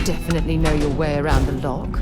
definitely know your way around the lock.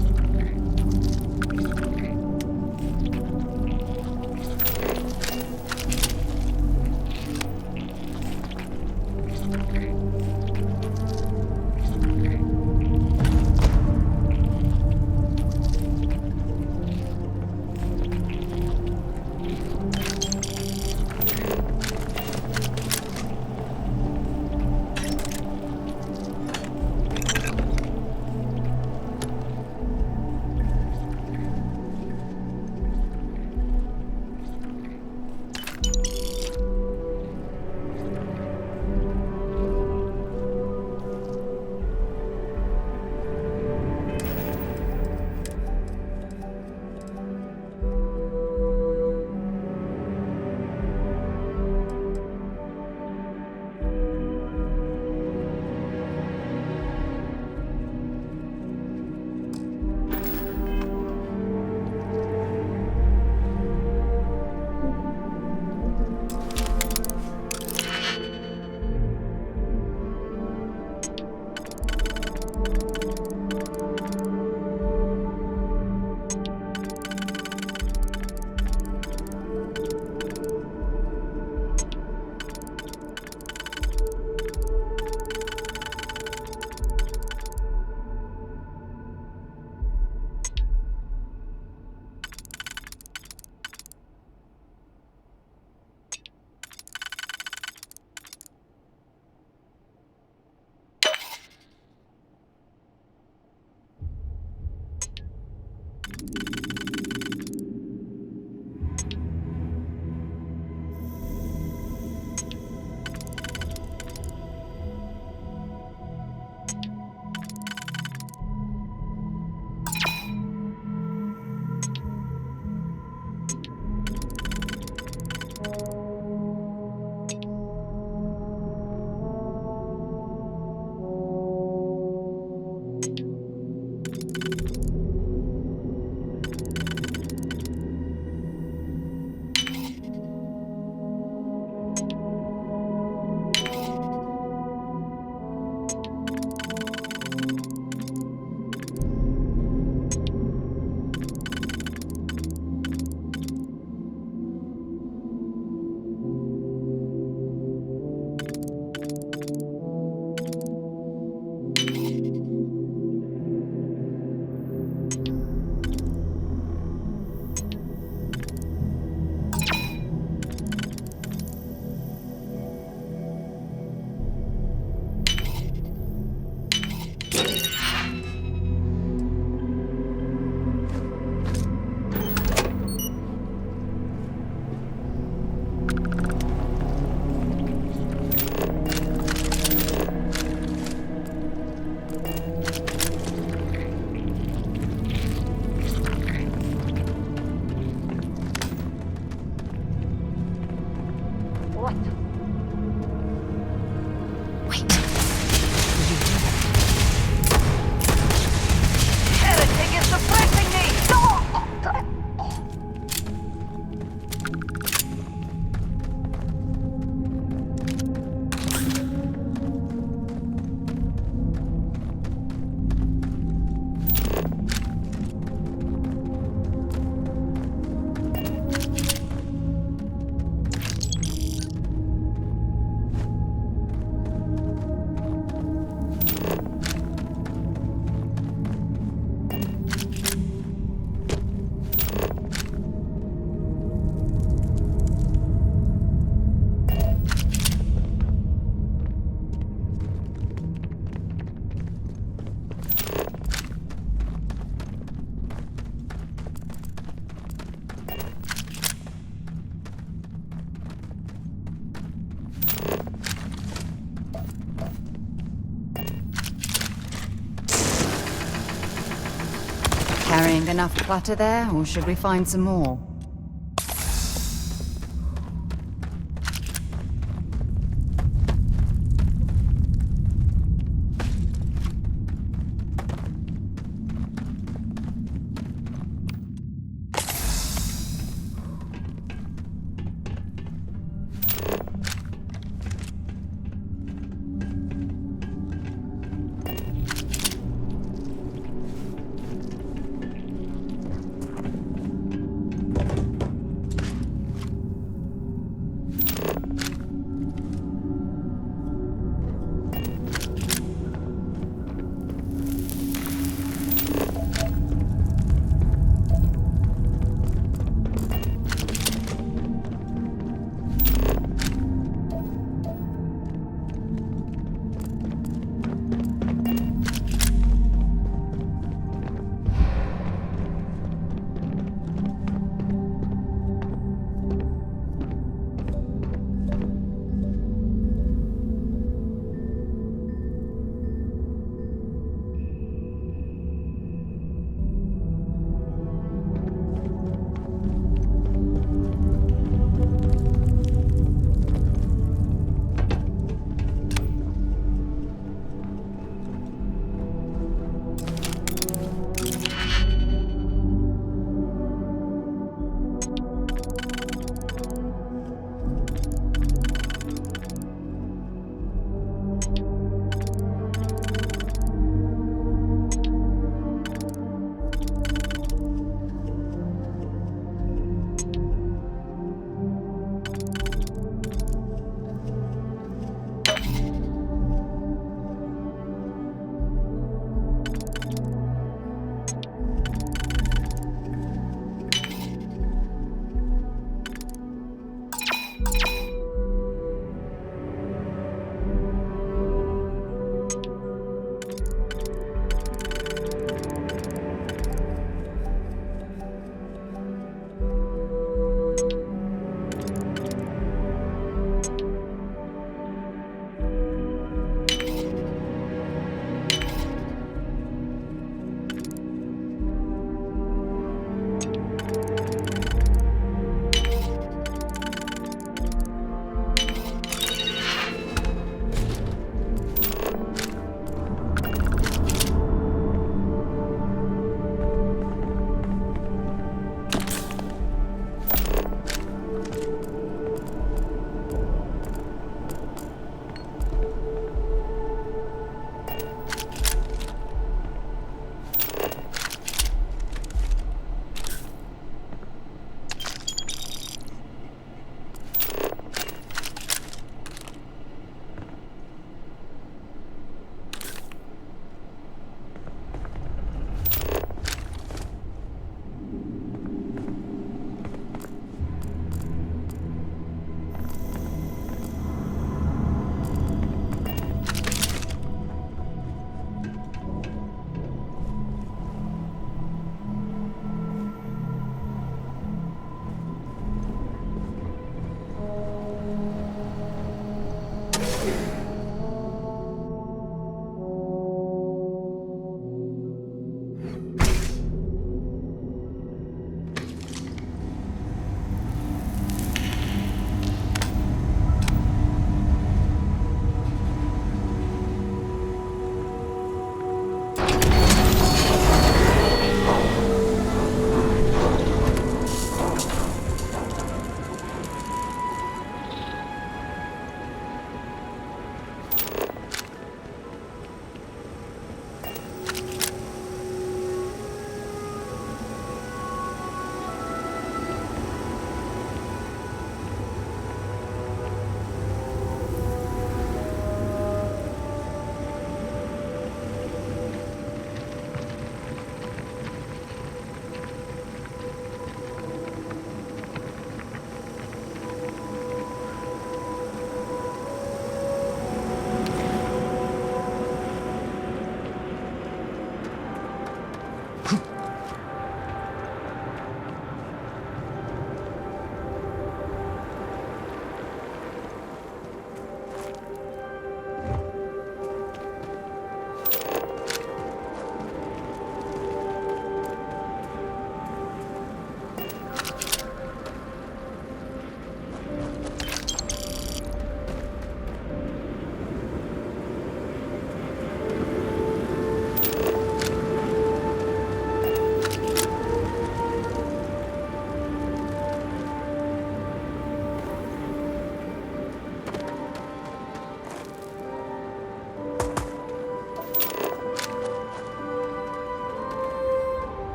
Carrying enough clutter there, or should we find some more?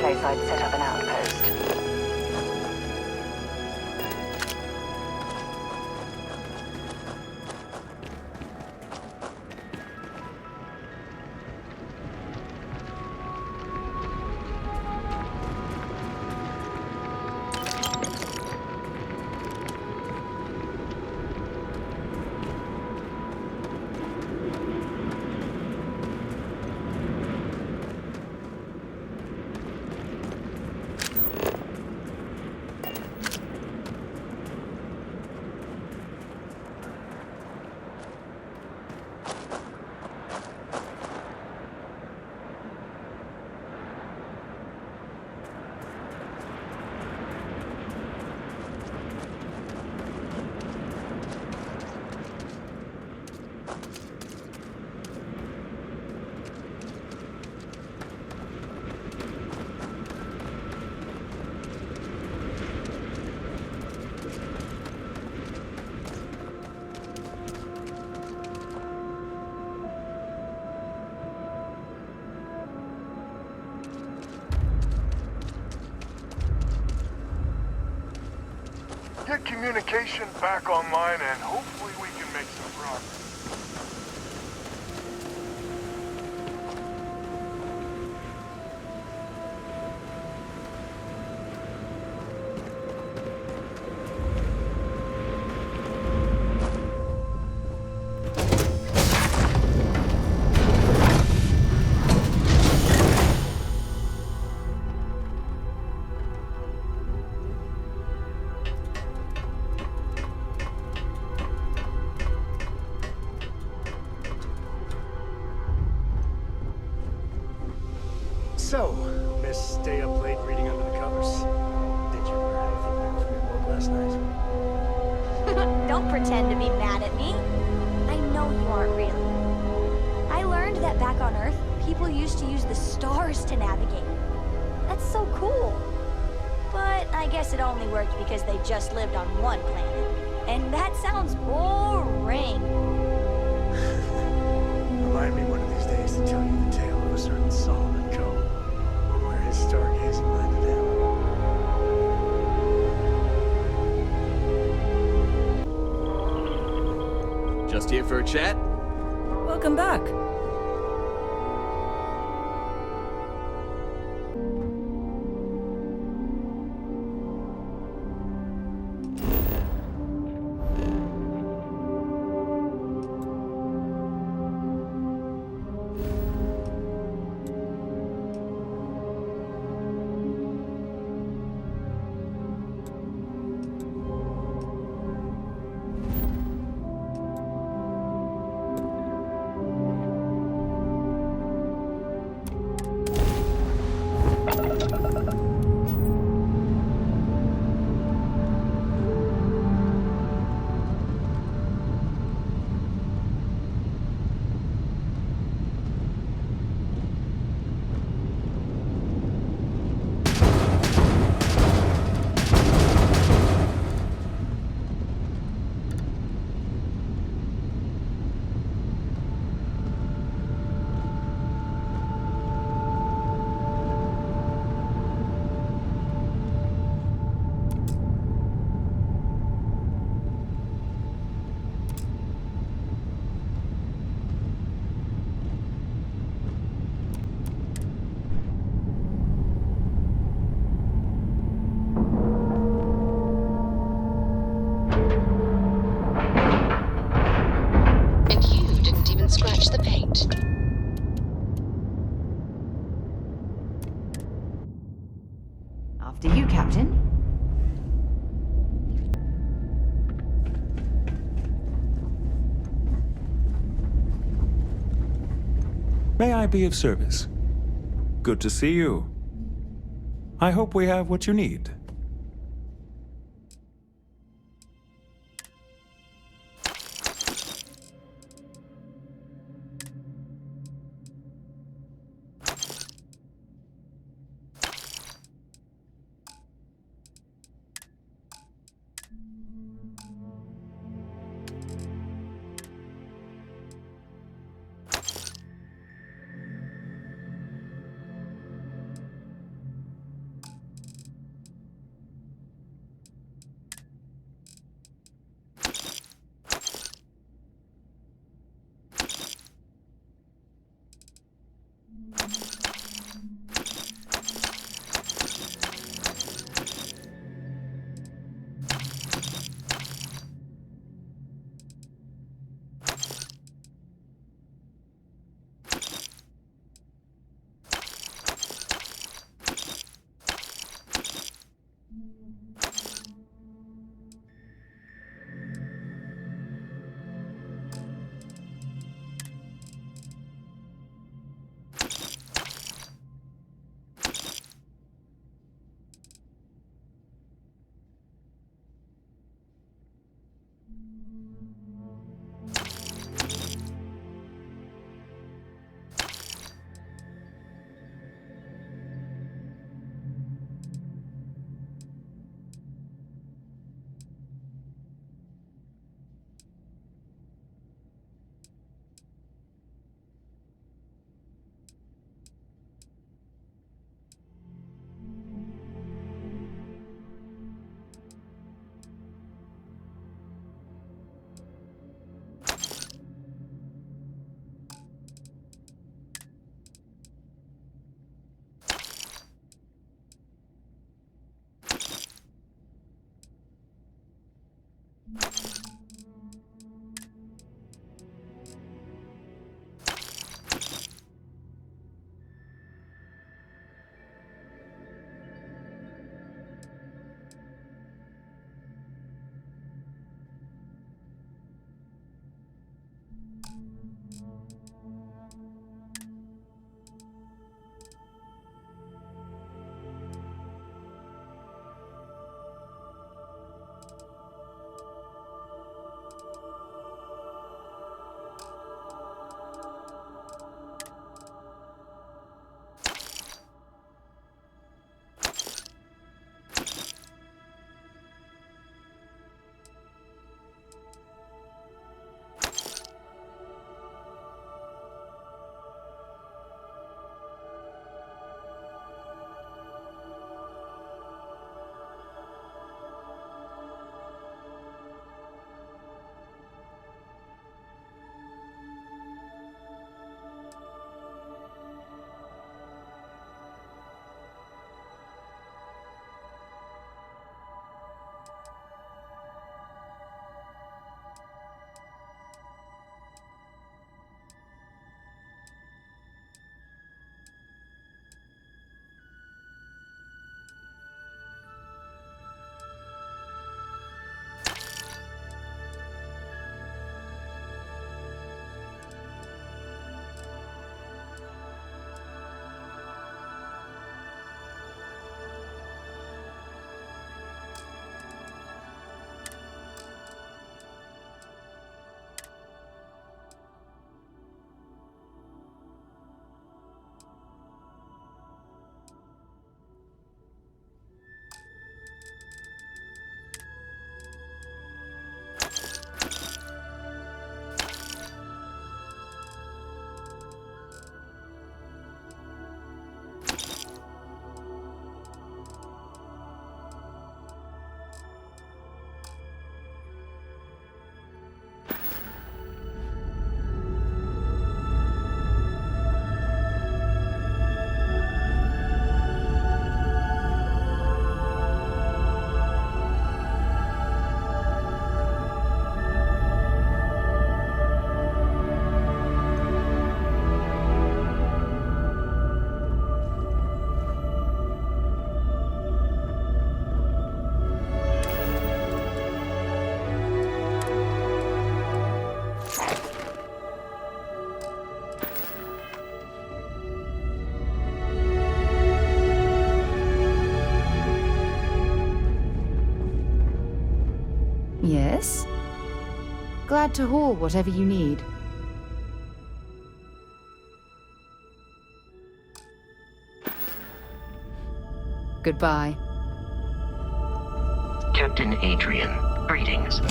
place I'd set up an outpost. Get communication back online and hopefully we can make some progress. So, Miss Stay Up Late reading under the covers. Did you learn anything new from your book last night? Don't pretend to be mad at me. I know you aren't really. I learned that back on Earth, people used to use the stars to navigate. That's so cool. But I guess it only worked because they just lived on one planet. And that sounds boring. Remind me one of these days to tell you the tale of a certain Solomon Cove, where his stargazing landed him. Just here for a chat? Welcome back. Scratch the paint. After you, Captain. May I be of service? Good to see you. I hope we have what you need. Yes? Glad to haul whatever you need. Goodbye. Captain Adrian, greetings.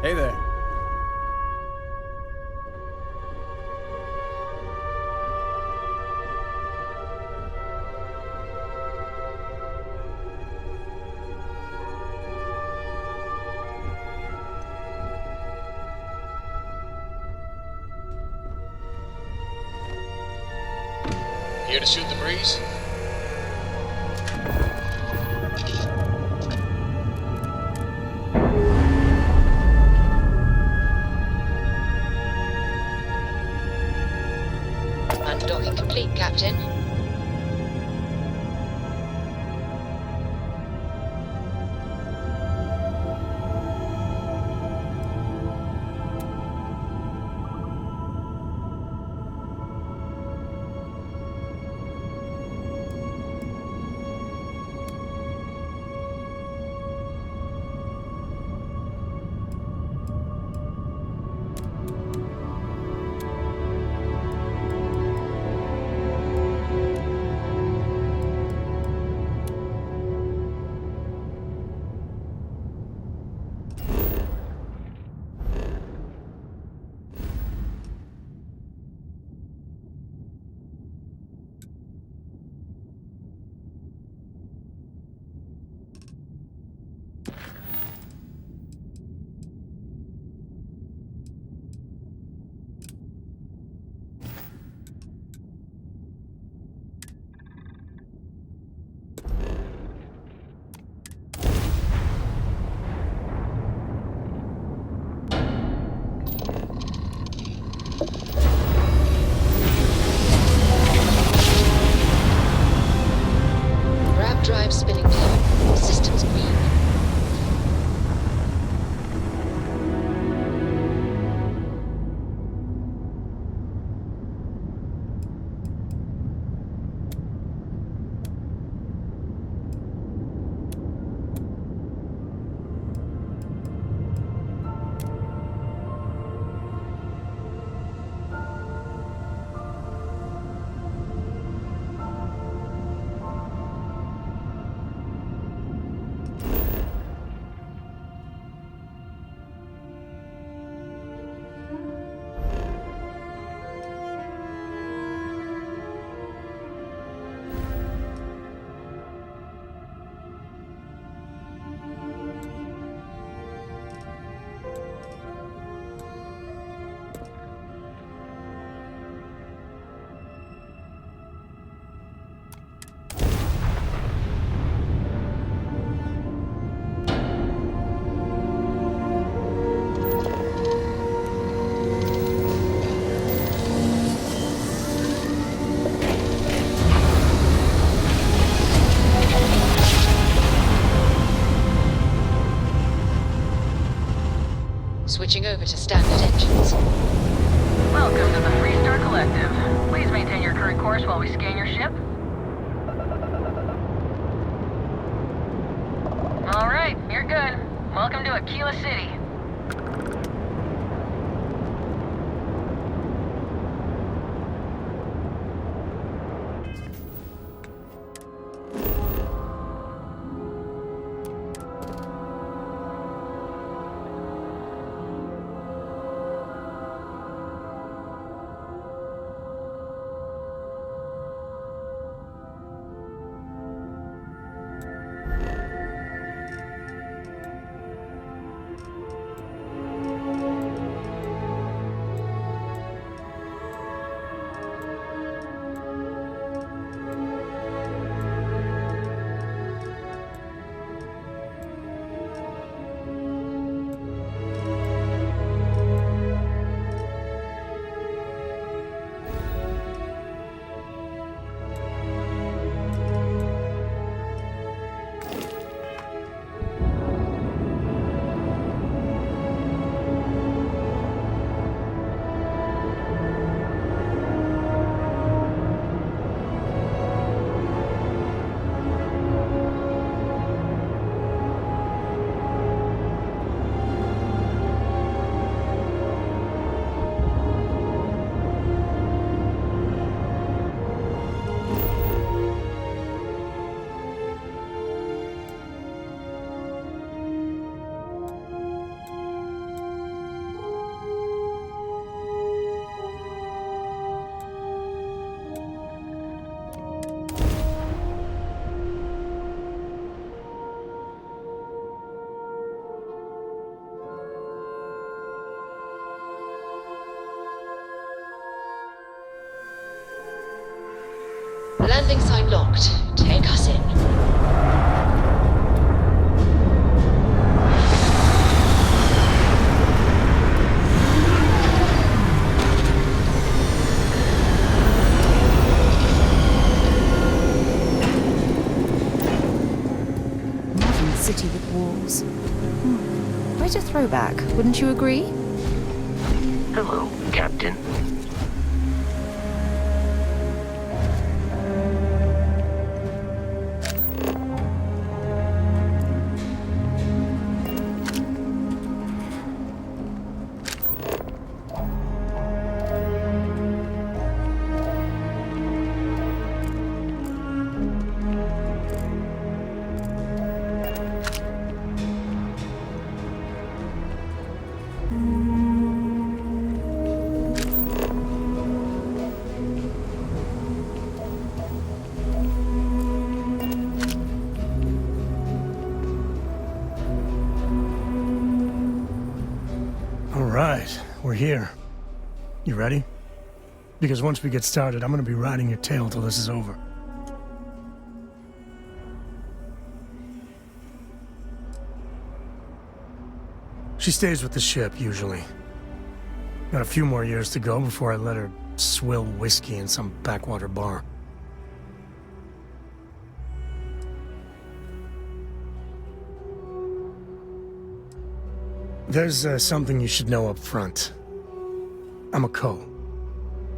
Hey there. Here to shoot the breeze? Undocking complete, Captain. Switching over to standard engines. Welcome to the Freestar Collective. Please maintain your current course while we scan your ship. All right, you're good. Welcome to Aquila City. Landing sign locked. Take us in. Modern city with walls. Quite a throwback, wouldn't you agree? Hello, Captain. We're here. You ready? Because once we get started, I'm gonna be riding your tail till this is over. She stays with the ship, usually. Got a few more years to go before I let her swill whiskey in some backwater bar. There's something you should know up front. I'm a Co.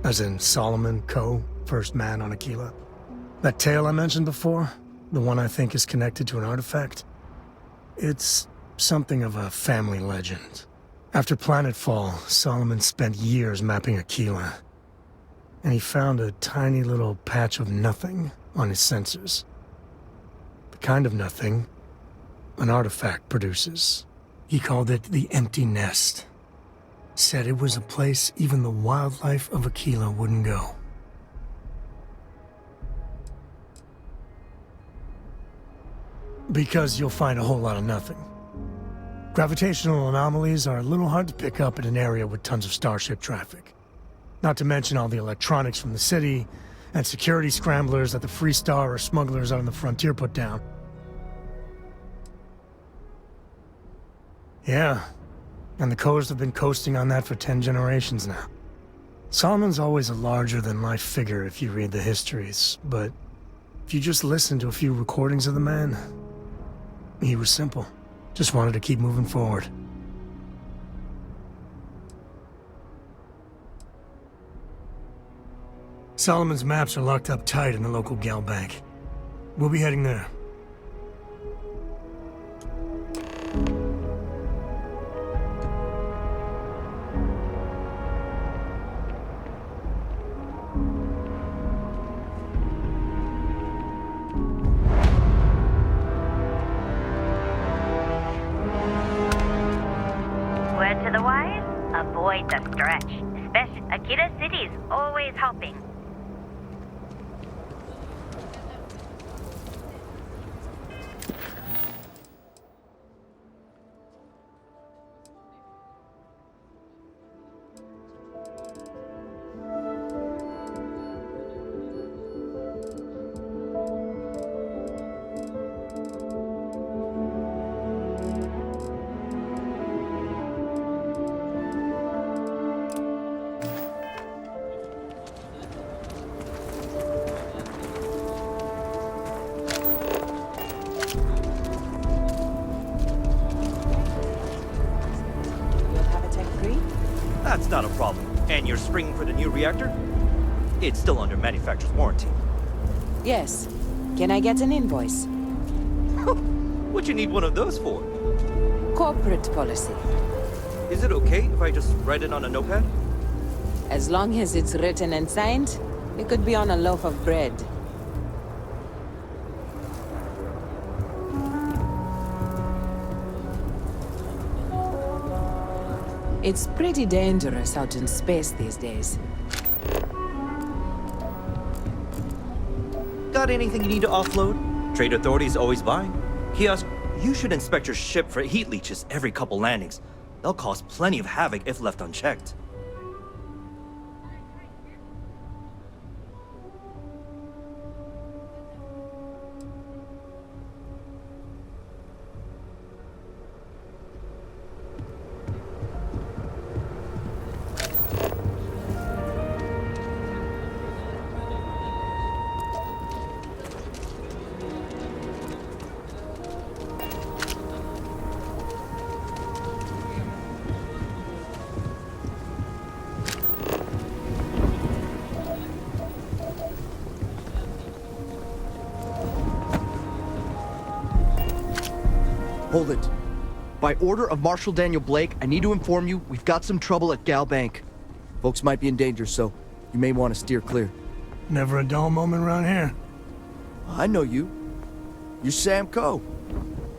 As in Solomon Co., first man on Aquila. That tale I mentioned before, the one I think is connected to an artifact, it's something of a family legend. After planetfall, Solomon spent years mapping Aquila, and he found a tiny little patch of nothing on his sensors. The kind of nothing an artifact produces. He called it the Empty Nest. Said it was a place even the wildlife of Aquila wouldn't go. Because you'll find a whole lot of nothing. Gravitational anomalies are a little hard to pick up in an area with tons of starship traffic. Not to mention all the electronics from the city, and security scramblers that the Freestar or smugglers out on the frontier put down. Yeah, and the Coast have been coasting on that for 10 generations now. Solomon's always a larger-than-life figure if you read the histories, but if you just listen to a few recordings of the man, he was simple. Just wanted to keep moving forward. Solomon's maps are locked up tight in the local gal bank. We'll be heading there. Word to the wise, avoid the stretch. Especially Akita City's always helping. That's not a problem. And you're springing for the new reactor? It's still under manufacturer's warranty. Yes. Can I get an invoice? What you need one of those for? Corporate policy. Is it okay if I just write it on a notepad? As long as it's written and signed, it could be on a loaf of bread. It's pretty dangerous out in space these days. Got anything you need to offload? Trade authorities always buying. Kiosk, you should inspect your ship for heat leeches every couple landings. They'll cause plenty of havoc if left unchecked. Hold it. By order of Marshal Daniel Blake, I need to inform you we've got some trouble at Gal Bank. Folks might be in danger, so you may want to steer clear. Never a dull moment around here. I know you. You're Sam Coe.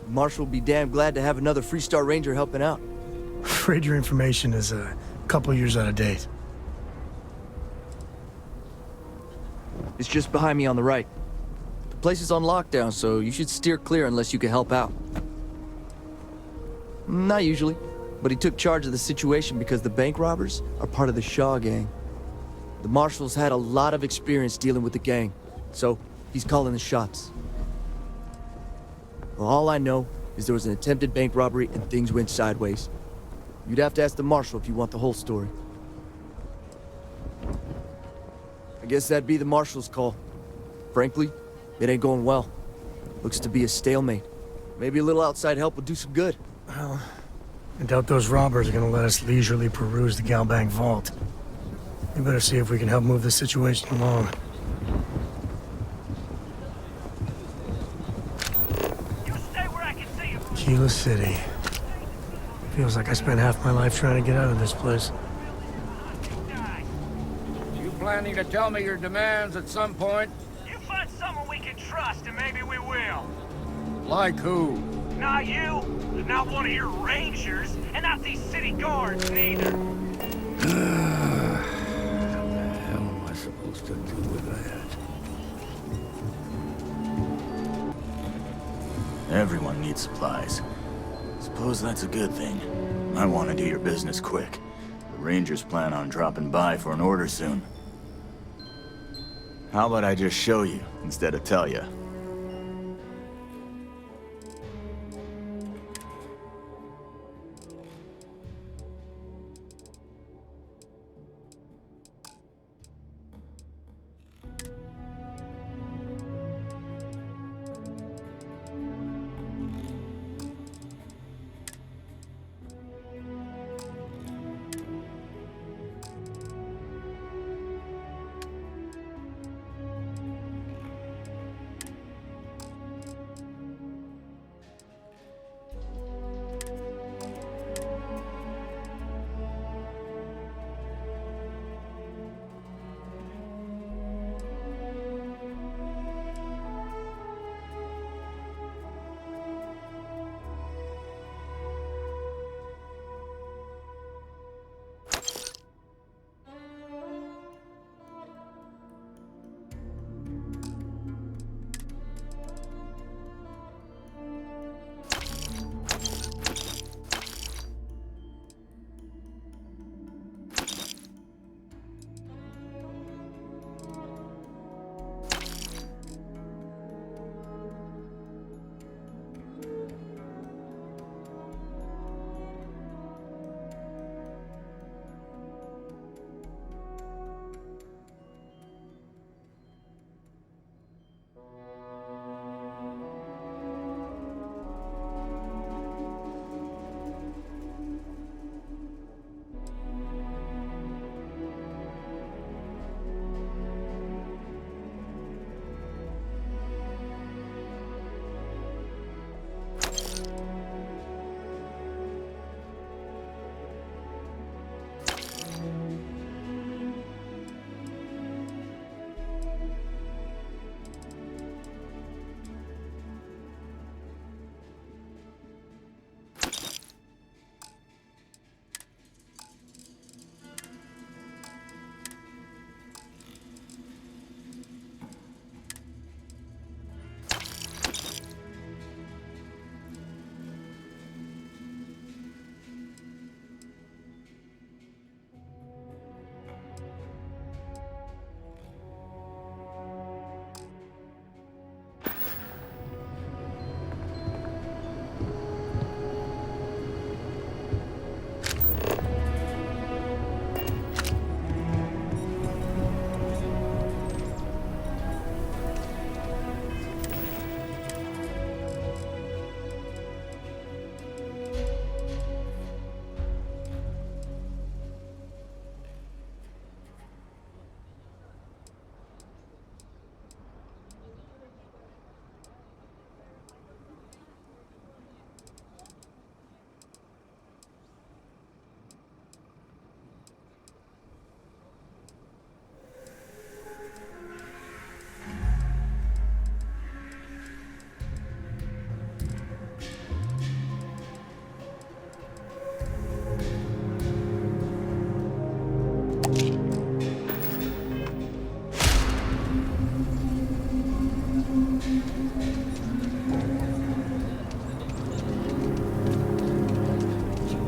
Marshal will be damn glad to have another Freestar Ranger helping out. Afraid your information is a couple years out of date. It's just behind me on the right. The place is on lockdown, so you should steer clear unless you can help out. Not usually, but he took charge of the situation because the bank robbers are part of the Shaw gang. The Marshal's had a lot of experience dealing with the gang, so he's calling the shots. Well, all I know is there was an attempted bank robbery and things went sideways. You'd have to ask the Marshal if you want the whole story. I guess that'd be the Marshal's call. Frankly, it ain't going well. Looks to be a stalemate. Maybe a little outside help would do some good. Well, I doubt those robbers are gonna let us leisurely peruse the Galbank vault. We better see if we can help move this situation along. Kila City. Feels like I spent half my life trying to get out of this place. You planning to tell me your demands at some point? You find someone we can trust and maybe we will. Like who? Not you, not one of your rangers, and not these city guards neither. What the hell am I supposed to do with that? Everyone needs supplies. Suppose that's a good thing. I want to do your business quick. The Rangers plan on dropping by for an order soon. How about I just show you instead of tell you?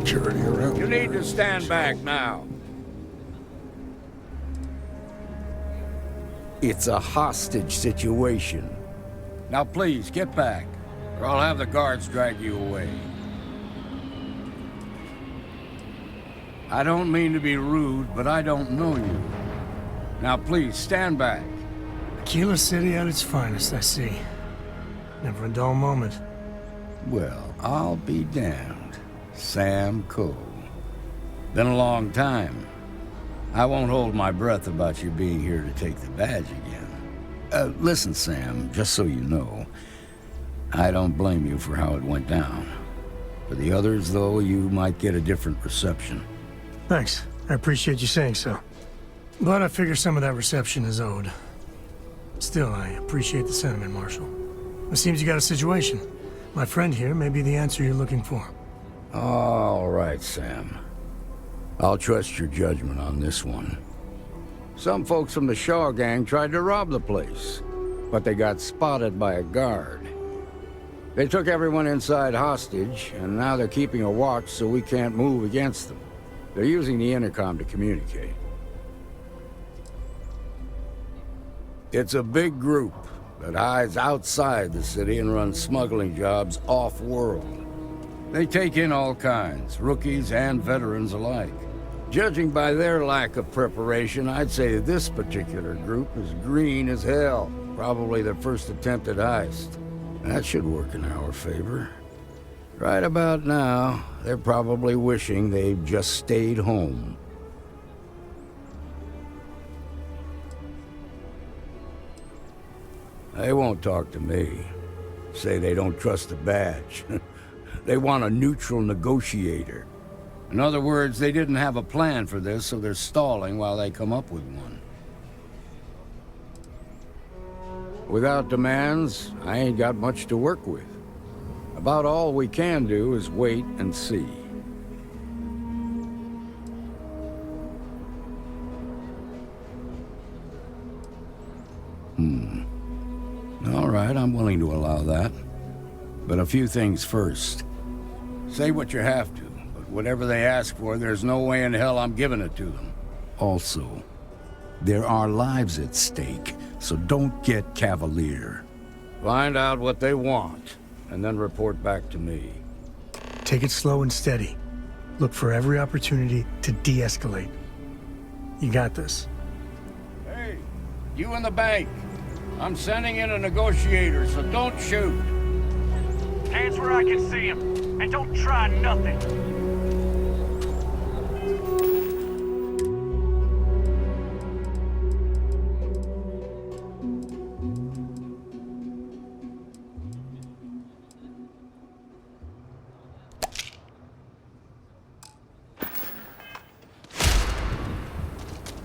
security around. You need to stand back now. It's a hostage situation. Now please, get back, or I'll have the guards drag you away. I don't mean to be rude, but I don't know you. Now please, stand back. Aquila City at its finest, I see. Never a dull moment. Well, I'll be damned. Sam Cole. Been a long time. I won't hold my breath about you being here to take the badge again. Listen, Sam, just so you know, I don't blame you for how it went down. For the others, though, you might get a different reception. Thanks. I appreciate you saying so. But I figure some of that reception is owed. Still, I appreciate the sentiment, Marshal. It seems you got a situation. My friend here may be the answer you're looking for. All right, Sam. I'll trust your judgment on this one. Some folks from the Shaw gang tried to rob the place, but they got spotted by a guard. They took everyone inside hostage, and now they're keeping a watch so we can't move against them. They're using the intercom to communicate. It's a big group that hides outside the city and runs smuggling jobs off-world. They take in all kinds, rookies and veterans alike. Judging by their lack of preparation, I'd say this particular group is green as hell. Probably their first attempt at heist. That should work in our favor. Right about now, they're probably wishing they'd just stayed home. They won't talk to me. Say they don't trust the badge. They want a neutral negotiator. In other words, they didn't have a plan for this, so they're stalling while they come up with one. Without demands, I ain't got much to work with. About all we can do is wait and see. All right, I'm willing to allow that. But a few things first. Say what you have to, but whatever they ask for, there's no way in hell I'm giving it to them. Also, there are lives at stake, so don't get cavalier. Find out what they want, and then report back to me. Take it slow and steady. Look for every opportunity to de-escalate. You got this. Hey, you in the bank. I'm sending in a negotiator, so don't shoot. Hands where I can see him, and don't try nothing.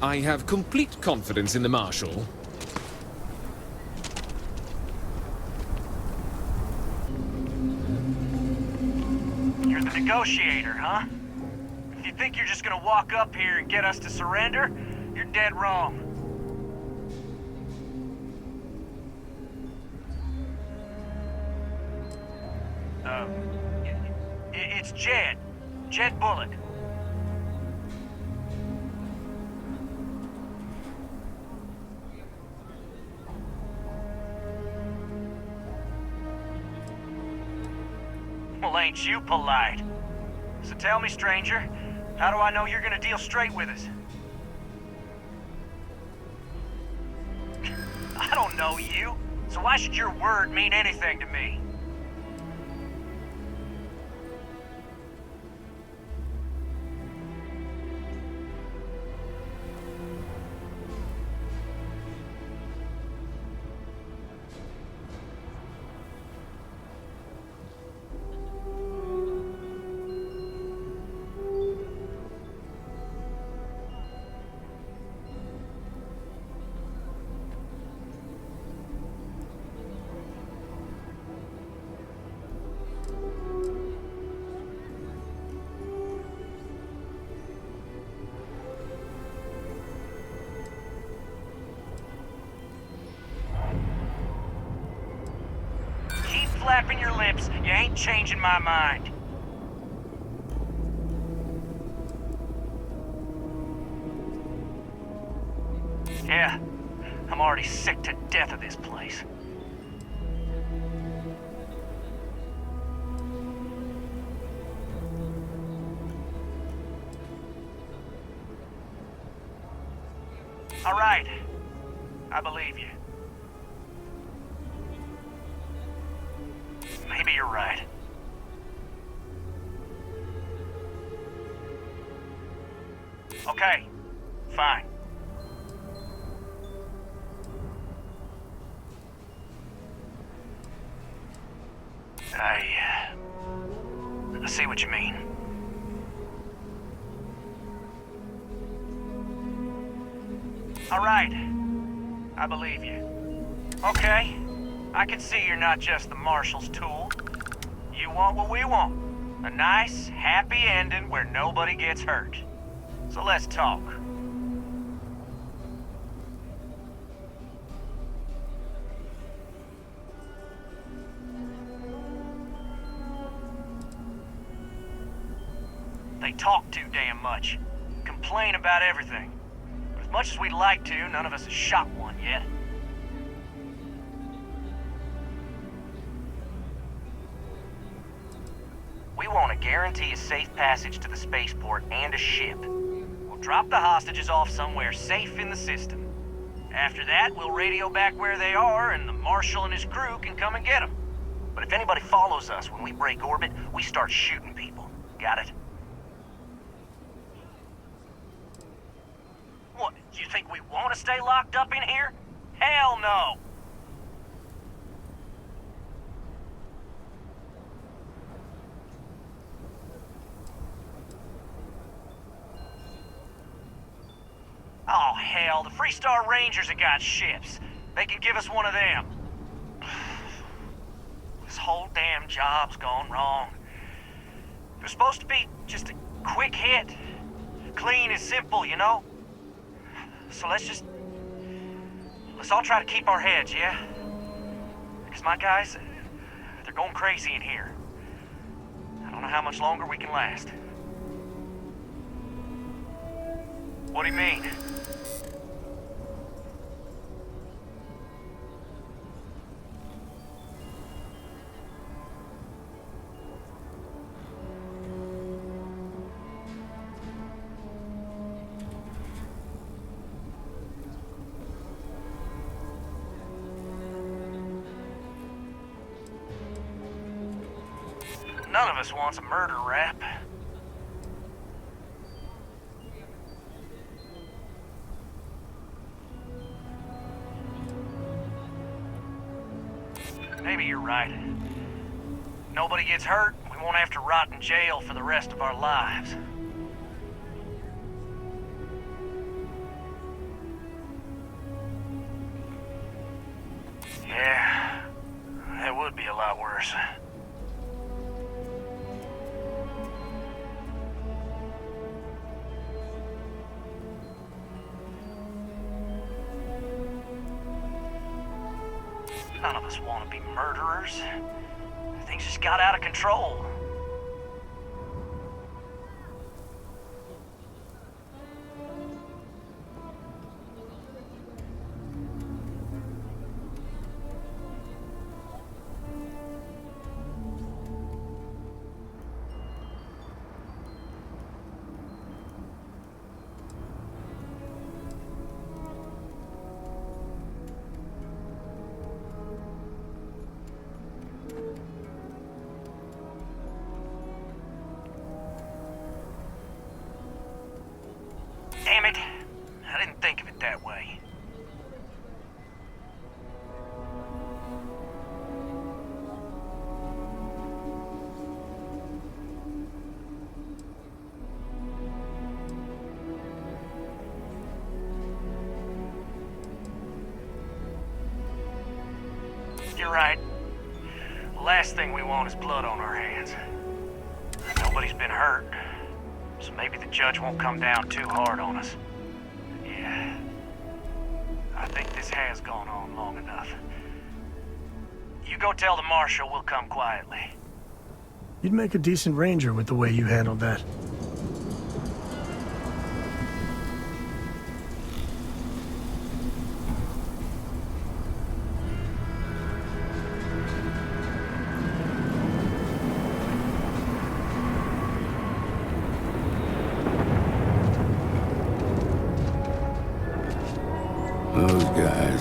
I have complete confidence in the Marshal. You're the negotiator, huh? If you think you're just gonna walk up here and get us to surrender, you're dead wrong. It's Jed. Jed Bullock. Well, ain't you polite? So tell me, stranger, how do I know you're gonna deal straight with us? I don't know you, so why should your word mean anything to me? Flapping your lips, you ain't changing my mind. Yeah, I'm already sick to death of this place. All right, I believe you. Maybe you're right. Okay, fine. I see what you mean. All right, I believe you. Okay, I can see you're not just the Marshal's tool. You want what we want. A nice, happy ending where nobody gets hurt. So let's talk. They talk too damn much. Complain about everything. But as much as we'd like to, none of us has shot one yet. We want to guarantee a safe passage to the spaceport and a ship. We'll drop the hostages off somewhere safe in the system. After that, we'll radio back where they are, and the Marshal and his crew can come and get them. But if anybody follows us when we break orbit, we start shooting people. Got it? What, you think we want to stay locked up in here? Hell no! Oh, hell, the Freestar Rangers have got ships. They can give us one of them. This whole damn job's gone wrong. It was supposed to be just a quick hit. Clean and simple, you know? So let's all try to keep our heads, yeah? Because my guys, they're going crazy in here. I don't know how much longer we can last. What do you mean? None of us wants a murder rap. Maybe you're right. Nobody gets hurt, we won't have to rot in jail for the rest of our lives. Yeah, that would be a lot worse. None of us want to be murderers. Things just got out of control. Damn it. I didn't think of it that way. You're right. The last thing we want is blood on our hands. Nobody's been hurt. So maybe the judge won't come down too hard on us. Yeah. I think this has gone on long enough. You go tell the Marshal we'll come quietly. You'd make a decent ranger with the way you handled that.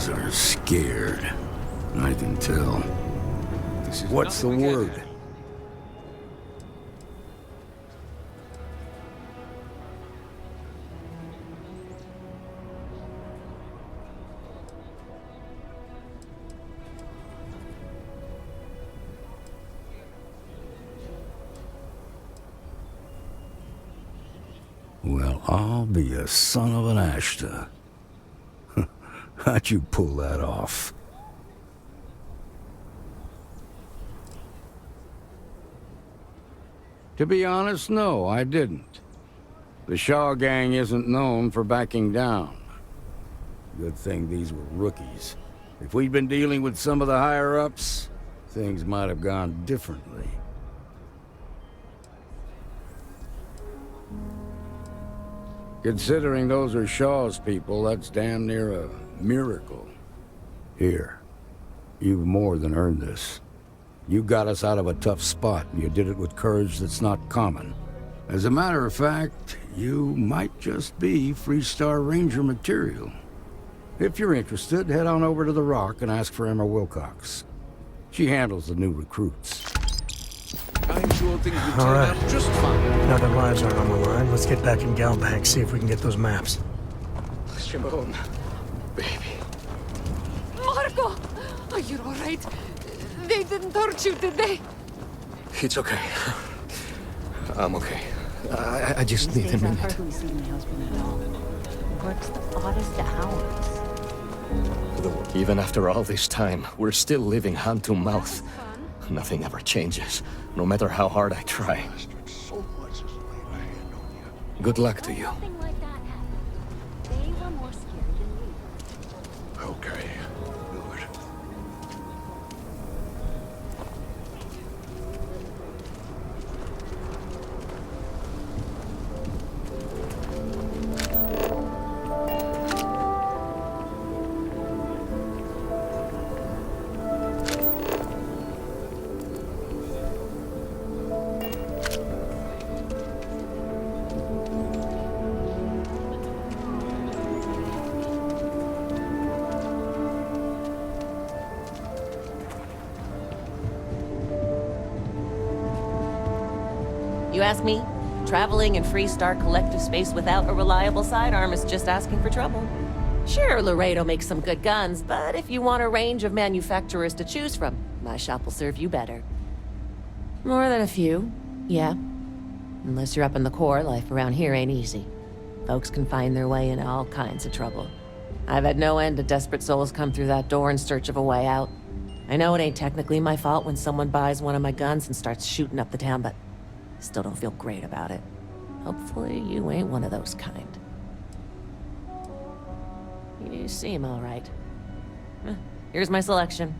guys are scared. I can tell. What's the word? Well, I'll be a son of an Ashta. How'd you pull that off? To be honest, no, I didn't. The Shaw gang isn't known for backing down. Good thing these were rookies. If we'd been dealing with some of the higher-ups, things might have gone differently. Considering those are Shaw's people, that's damn near a miracle. Here, you've more than earned this. You got us out of a tough spot, and you did it with courage that's not common. As a matter of fact, you might just be Freestar Ranger material. If you're interested, head on over to the Rock and ask for Emma Wilcox. She handles the new recruits. I'm sure things will All turn right. out just fine. Now that lives aren't on the line, let's get back in Galbank, see if we can get those maps. Shimon, baby. Marco! Are you alright? They didn't hurt you, did they? It's okay. I'm okay. I just need a minute. Hardly see my husband at all. He works the oddest hours. Even after all this time, we're still living hand to mouth. Nothing ever changes, no matter how hard I try. Good luck to you. Nothing like that happened. They were more scared than we were. Okay, good. You ask me, traveling in Freestar collective space without a reliable sidearm is just asking for trouble. Sure, Laredo makes some good guns, but if you want a range of manufacturers to choose from, my shop will serve you better. More than a few, yeah. Unless you're up in the core, life around here ain't easy. Folks can find their way into all kinds of trouble. I've had no end of desperate souls come through that door in search of a way out. I know it ain't technically my fault when someone buys one of my guns and starts shooting up the town, but still don't feel great about it. Hopefully you ain't one of those kind. You seem all right. Here's my selection.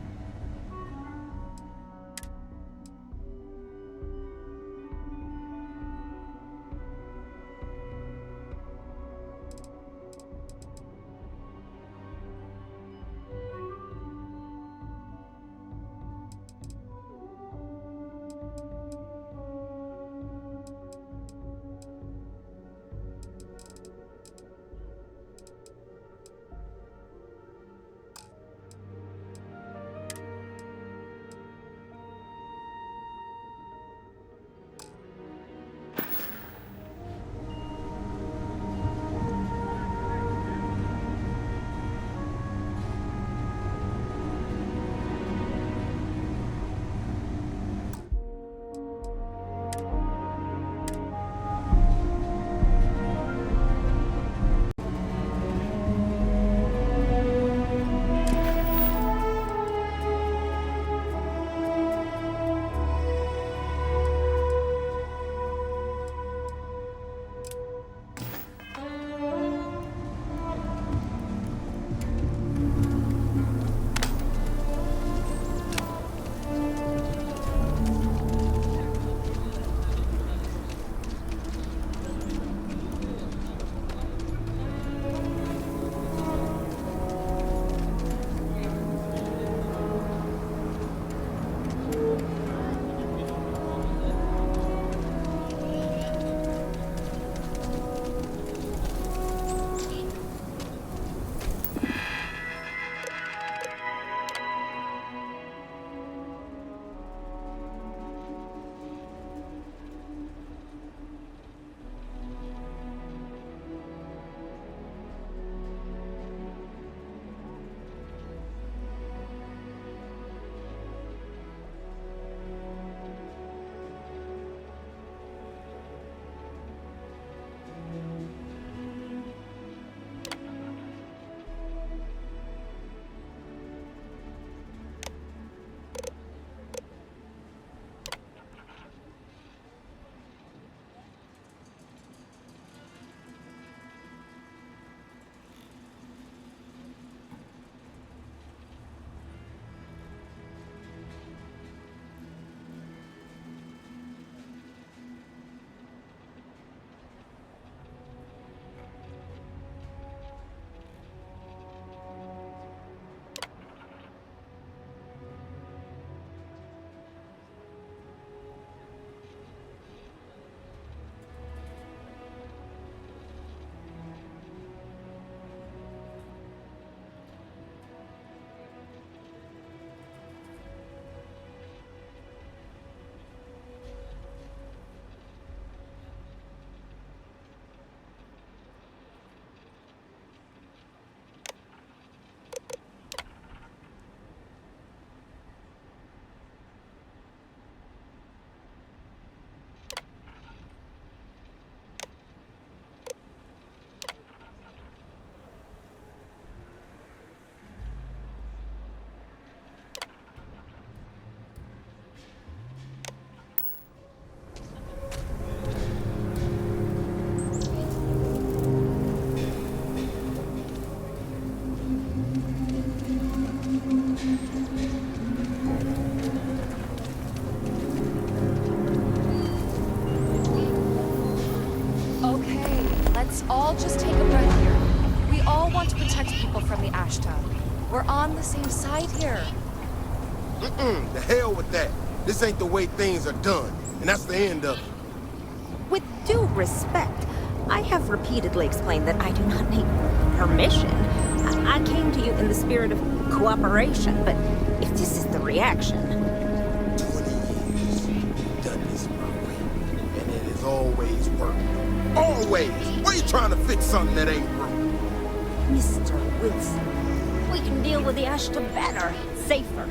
Okay, let's all just take a breath here. We all want to protect people from the Ashta. We're on the same side here. The hell with that. This ain't the way things are done, and that's the end of it. With due respect, I have repeatedly explained that I do not need permission. I came to you in the spirit of cooperation, but if this is the reaction... 20 years, you've done this my way, and it has always worked. Always! Why are you trying to fix something that ain't broke? Mr. Wilson, we can deal with the Ashta better, safer.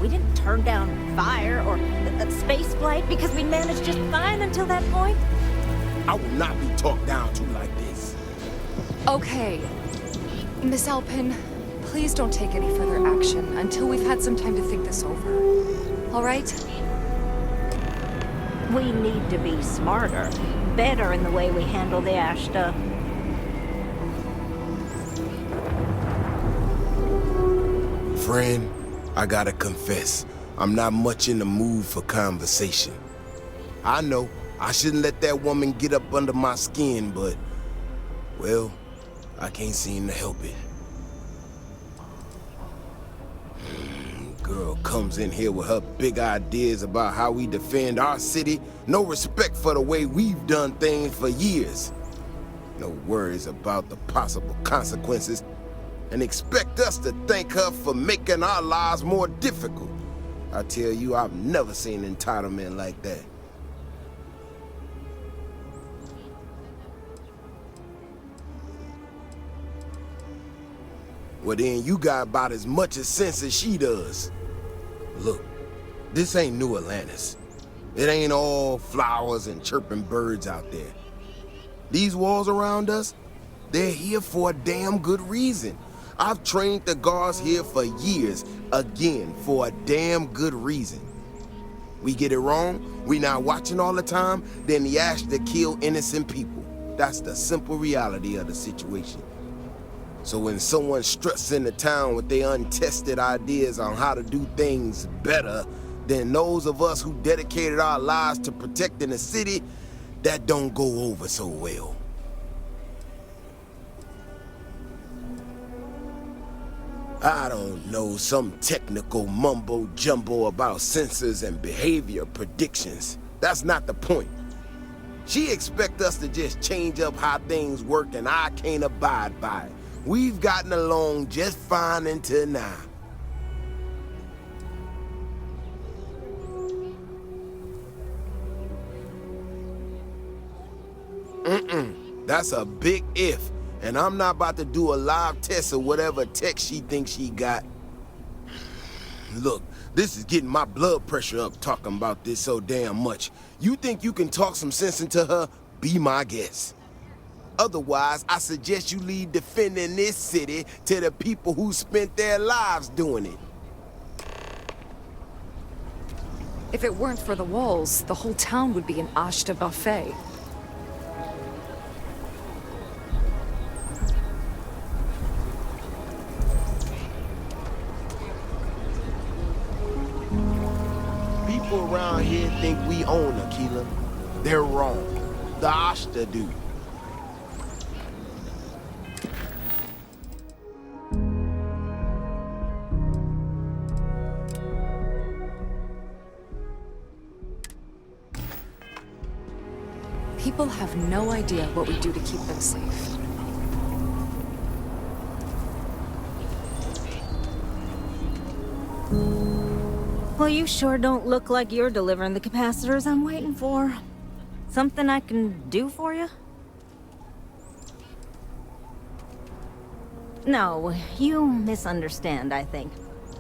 We didn't turn down fire or a space flight because we managed just fine until that point. I will not be talked down to like this. Okay. Miss Alpin, please don't take any further action until we've had some time to think this over. All right? We need to be smarter, better in the way we handle the Ashta. Friend, I gotta confess, I'm not much in the mood for conversation. I know, I shouldn't let that woman get up under my skin, but, well, I can't seem to help it. Girl comes in here with her big ideas about how we defend our city, no respect for the way we've done things for years. No worries about the possible consequences, and expect us to thank her for making our lives more difficult. I tell you, I've never seen entitlement like that. Well then, you got about as much as sense as she does. Look, this ain't New Atlantis. It ain't all flowers and chirping birds out there. These walls around us, they're here for a damn good reason. I've trained the guards here for years, again, for a damn good reason. We get it wrong, we not watching all the time, then the Ashta kill innocent people. That's the simple reality of the situation. So when someone struts into town with their untested ideas on how to do things better than those of us who dedicated our lives to protecting the city, that don't go over so well. I don't know, some technical mumbo-jumbo about sensors and behavior predictions. That's not the point. She expects us to just change up how things work, and I can't abide by it. We've gotten along just fine until now. That's a big if. And I'm not about to do a live test of whatever tech she thinks she got. Look, this is getting my blood pressure up talking about this so damn much. You think you can talk some sense into her? Be my guest. Otherwise, I suggest you leave defending this city to the people who spent their lives doing it. If it weren't for the walls, the whole town would be an Ashta buffet. People around here think we own Aquila. They're wrong. The Ashta do. People have no idea what we do to keep them safe. Well, you sure don't look like you're delivering the capacitors I'm waiting for. Something I can do for you? No, you misunderstand, I think.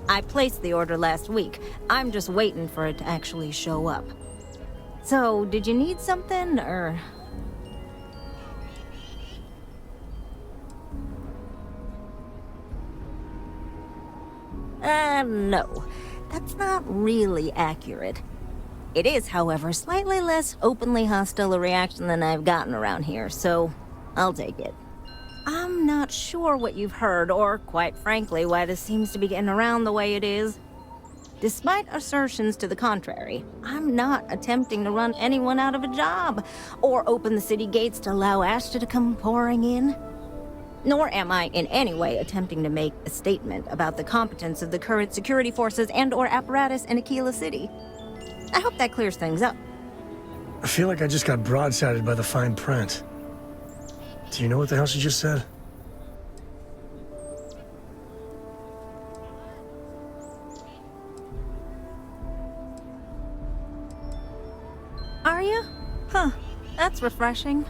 I placed the order last week. I'm just waiting for it to actually show up. So, did you need something, or...? No. That's not really accurate. It is, however, slightly less openly hostile a reaction than I've gotten around here, so I'll take it. I'm not sure what you've heard, or, quite frankly, why this seems to be getting around the way it is. Despite assertions to the contrary, I'm not attempting to run anyone out of a job or open the city gates to allow Ashta to come pouring in. Nor am I in any way attempting to make a statement about the competence of the current security forces and/or apparatus in Aquila City. I hope that clears things up. I feel like I just got broadsided by the fine print. Do you know what the hell she just said? Are you? Huh. That's refreshing.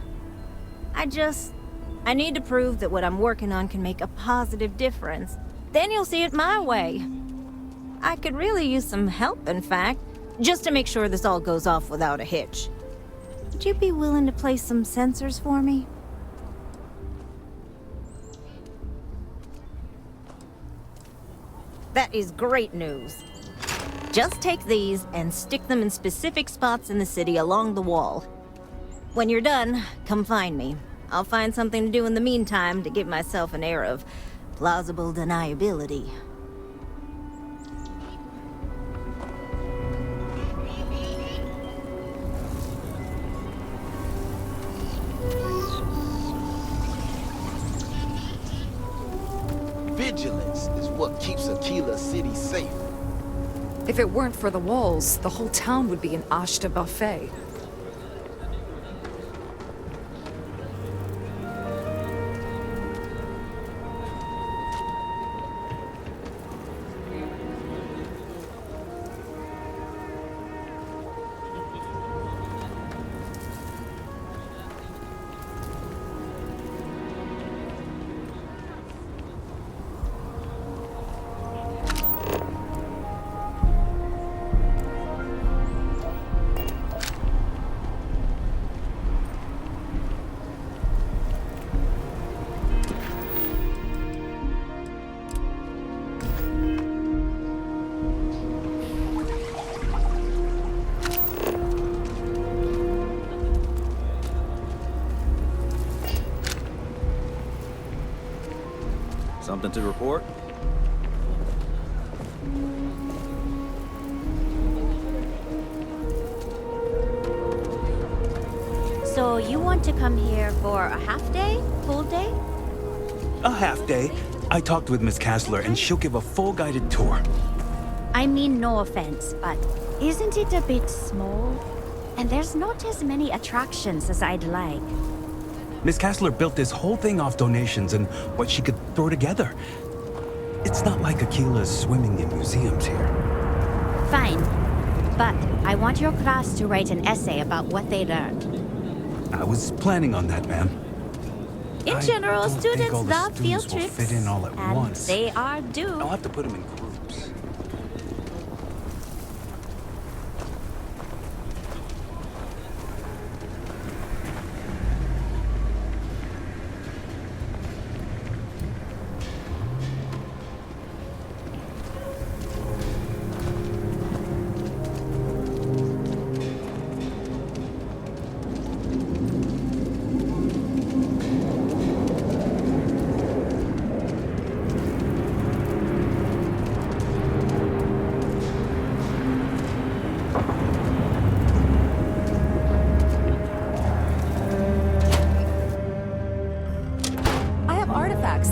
I need to prove that what I'm working on can make a positive difference. Then you'll see it my way. I could really use some help, in fact, just to make sure this all goes off without a hitch. Would you be willing to place some sensors for me? That is great news. Just take these and stick them in specific spots in the city along the wall. When you're done, come find me. I'll find something to do in the meantime to give myself an air of plausible deniability. Vigilance is what keeps Aquila City safe. If it weren't for the walls, the whole town would be an Ashta buffet. Something to report? So you want to come here for a half day? Full day? A half day. I talked with Miss Kassler and she'll give a full guided tour. I mean, no offense, but isn't it a bit small? And there's not as many attractions as I'd like. Miss Kassler built this whole thing off donations and what she could throw together. It's not like Aquila's swimming in museums here. Fine. But I want your class to write an essay about what they learned. I was planning on that, ma'am. In general, students love field Will trips. fit in all at And once. they are due. I'll have to put them in groups.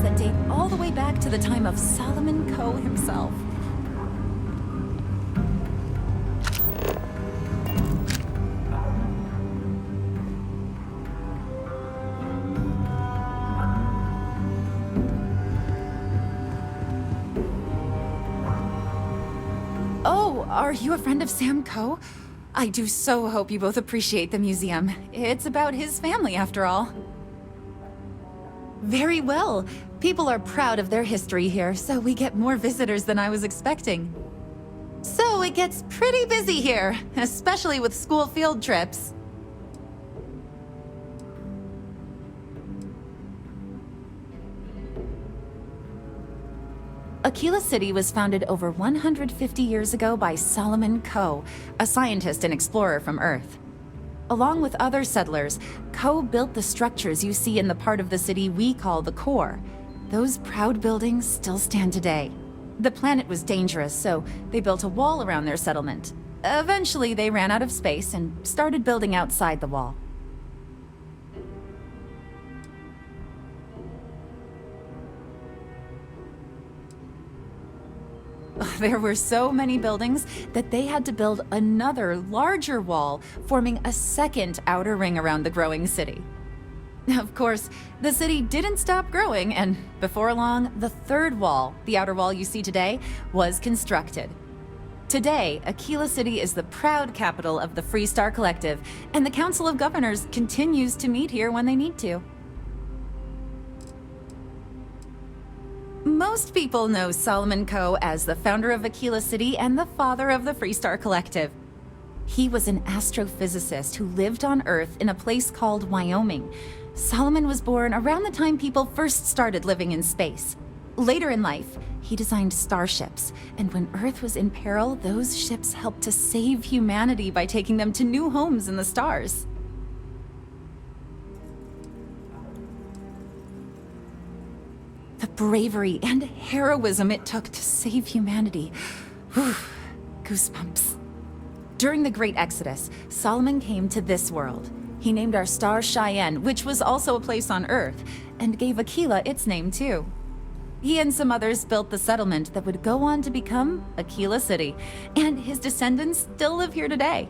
That date all the way back to the time of Solomon Coe himself. Oh, are you a friend of Sam Coe? I do so hope you both appreciate the museum. It's about his family, after all. Very well. People are proud of their history here, so we get more visitors than I was expecting. So it gets pretty busy here, especially with school field trips. Aquila City was founded over 150 years ago by Solomon Coe, a scientist and explorer from Earth. Along with other settlers, Coe built the structures you see in the part of the city we call the core. Those proud buildings still stand today. The planet was dangerous, so they built a wall around their settlement. Eventually, they ran out of space and started building outside the wall. There were so many buildings that they had to build another, larger wall, forming a second outer ring around the growing city. Of course, the city didn't stop growing, and before long, the third wall, the outer wall you see today, was constructed. Today, Aquila City is the proud capital of the Freestar Collective, and the Council of Governors continues to meet here when they need to. Most people know Solomon Coe as the founder of Aquila City and the father of the Freestar Collective. He was an astrophysicist who lived on Earth in a place called Wyoming. Solomon was born around the time people first started living in space. Later in life, he designed starships, and when Earth was in peril, those ships helped to save humanity by taking them to new homes in the stars. The bravery and heroism it took to save humanity. Whew, goosebumps. During the Great Exodus, Solomon came to this world. He named our star Cheyenne, which was also a place on Earth, and gave Aquila its name too. He and some others built the settlement that would go on to become Aquila City, and his descendants still live here today.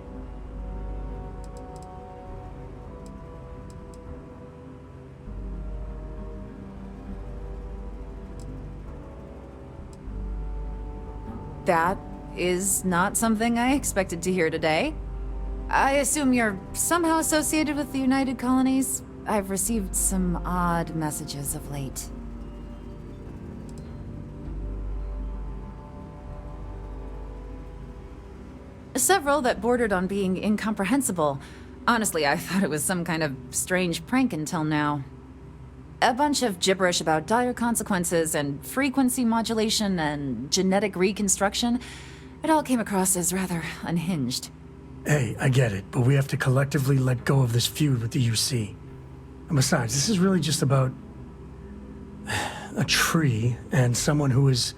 That is not something I expected to hear today. I assume you're somehow associated with the United Colonies? I've received some odd messages of late. Several that bordered on being incomprehensible. Honestly, I thought it was some kind of strange prank until now. A bunch of gibberish about dire consequences and frequency modulation and genetic reconstruction. It all came across as rather unhinged. Hey, I get it, but we have to collectively let go of this feud with the UC. And besides, this is really just about a tree and someone who is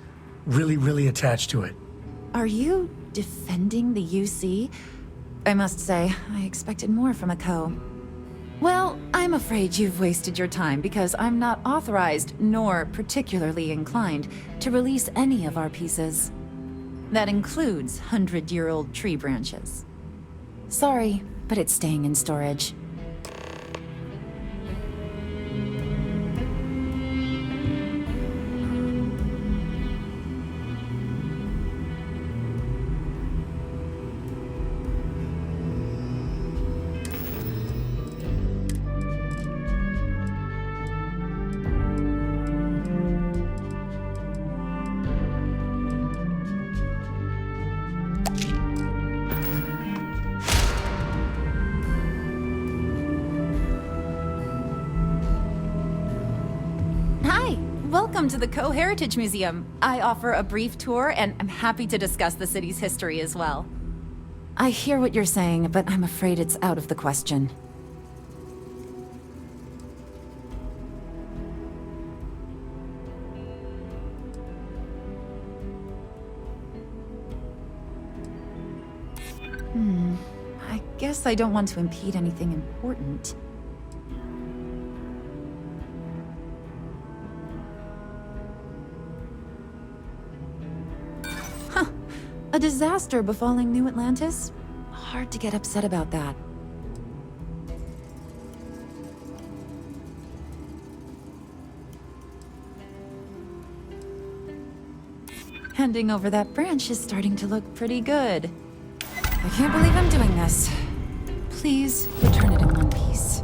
really, really attached to it. Are you defending the UC? I must say, I expected more from a Coe. Well, I'm afraid you've wasted your time because I'm not authorized nor particularly inclined to release any of our pieces. That includes 100-year-old tree branches. Sorry, but it's staying in storage. Welcome to the Coe Heritage Museum. I offer a brief tour, and I'm happy to discuss the city's history as well. I hear what you're saying, but I'm afraid it's out of the question. I guess I don't want to impede anything important. A disaster befalling New Atlantis? Hard to get upset about that. Handing over that branch is starting to look pretty good. I can't believe I'm doing this. Please return it in one piece.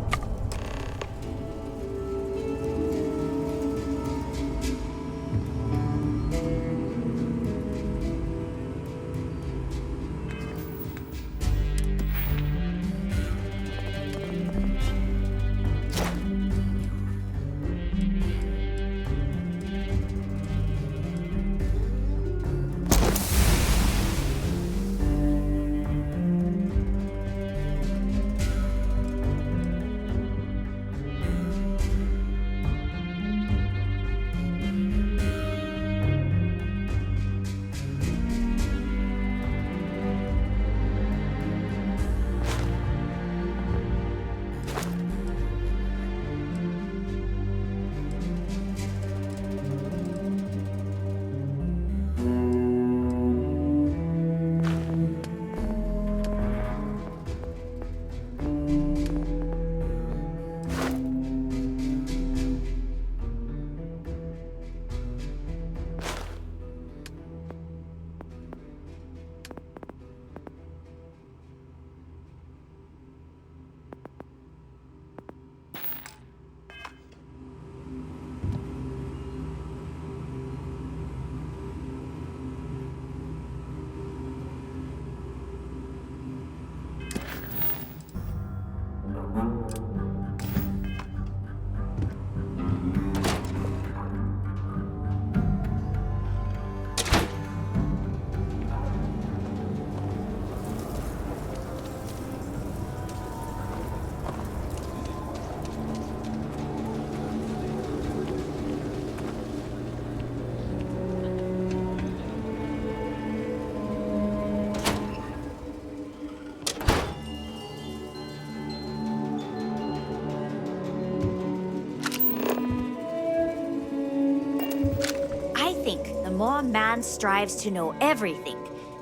more man strives to know everything,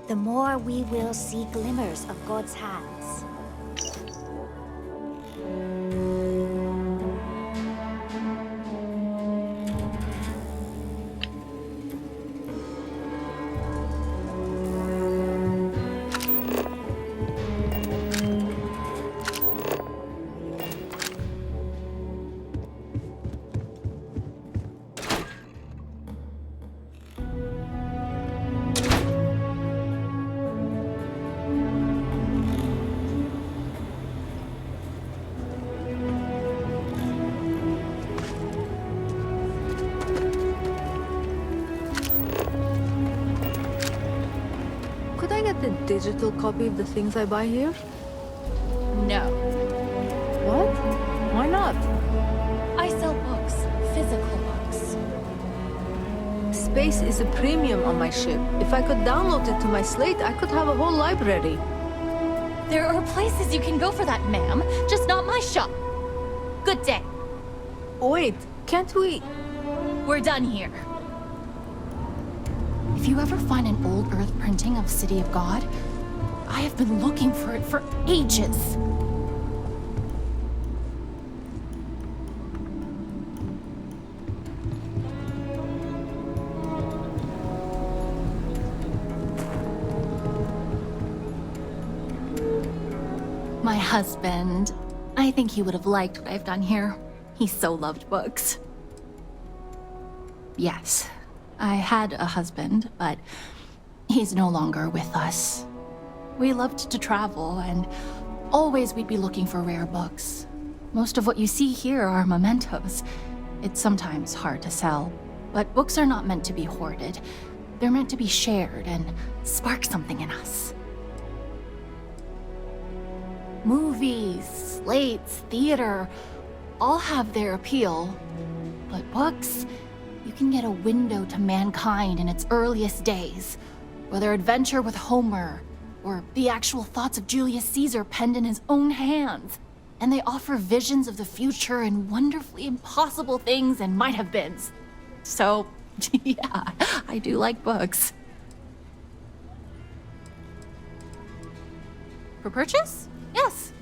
the more we will see glimmers of God's hands. Could I get the digital copy of the things I buy here? No. What? Why not? I sell books, physical books. Space is a premium on my ship. If I could download it to my slate, I could have a whole library. There are places you can go for that, ma'am. Just not my shop. Good day. Wait, can't we? We're done here. If you ever find an old Earth printing of City of God, I have been looking for it for ages. My husband, I think he would have liked what I've done here. He so loved books. Yes, I had a husband, but he's no longer with us. We loved to travel, and always we'd be looking for rare books. Most of what you see here are mementos. It's sometimes hard to sell, but books are not meant to be hoarded. They're meant to be shared and spark something in us. Movies, slates, theater, all have their appeal. But books, you can get a window to mankind in its earliest days. Whether adventure with Homer, or the actual thoughts of Julius Caesar penned in his own hands. And they offer visions of the future and wonderfully impossible things and might-have-beens. So, yeah, I do like books. For purchase? Yes.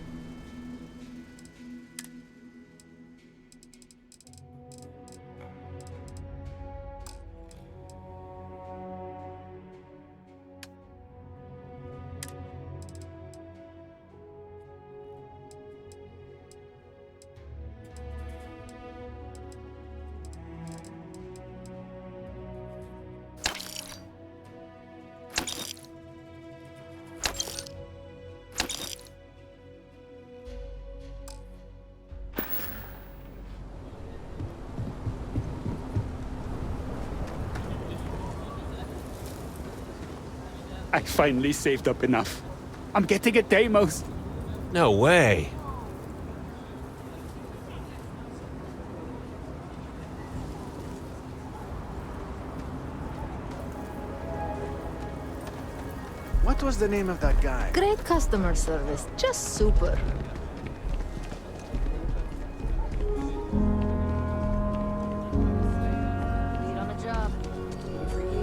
I finally saved up enough. I'm getting a Deimos. No way. What was the name of that guy? Great customer service, just super.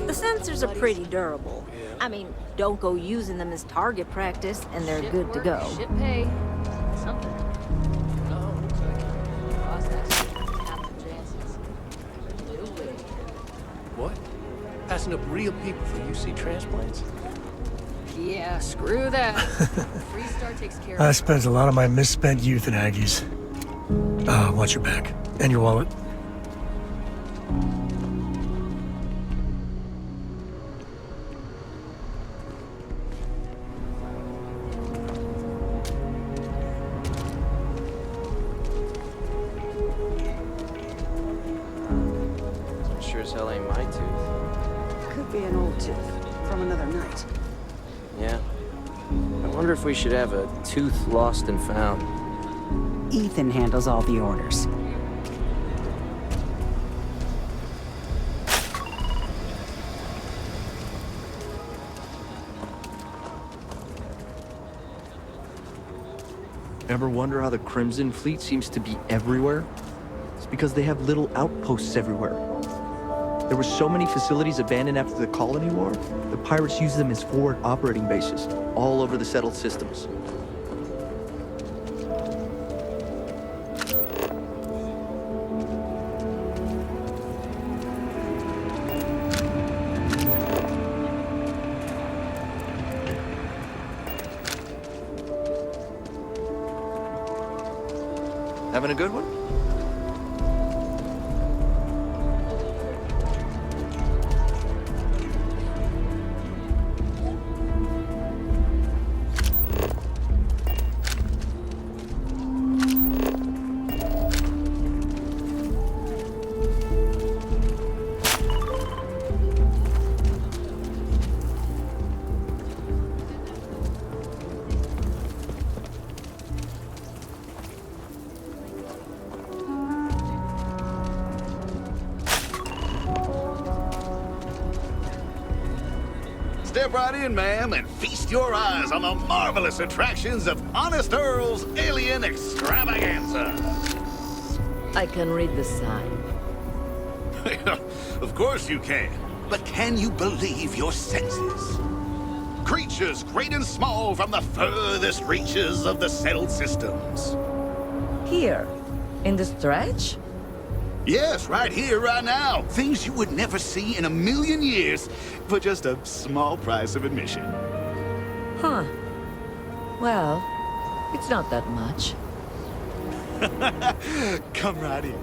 The sensors are pretty durable. I mean, don't go using them as target practice, and they're good to go. Ship pay. Something. What? Passing up real people for UC transplants? Yeah, screw that. Freestar takes care I of spent a lot of my misspent youth in Aggies. Watch your back. And your wallet. Sure as hell ain't my tooth. Could be an old tooth from another night. Yeah. I wonder if we should have a tooth lost and found. Ethan handles all the orders. Ever wonder how the Crimson Fleet seems to be everywhere? It's because they have little outposts everywhere. There were so many facilities abandoned after the colony war, the pirates used them as forward operating bases all over the settled systems. Having a good one? Step right in, ma'am, and feast your eyes on the marvelous attractions of Honest Earl's Alien Extravaganza. I can read the sign. Of course you can. But can you believe your senses? Creatures great and small from the furthest reaches of the settled systems. Here, in the stretch? Yes, right here, right now. Things you would never see in a million years for just a small price of admission. Huh. Well, it's not that much. Come right in.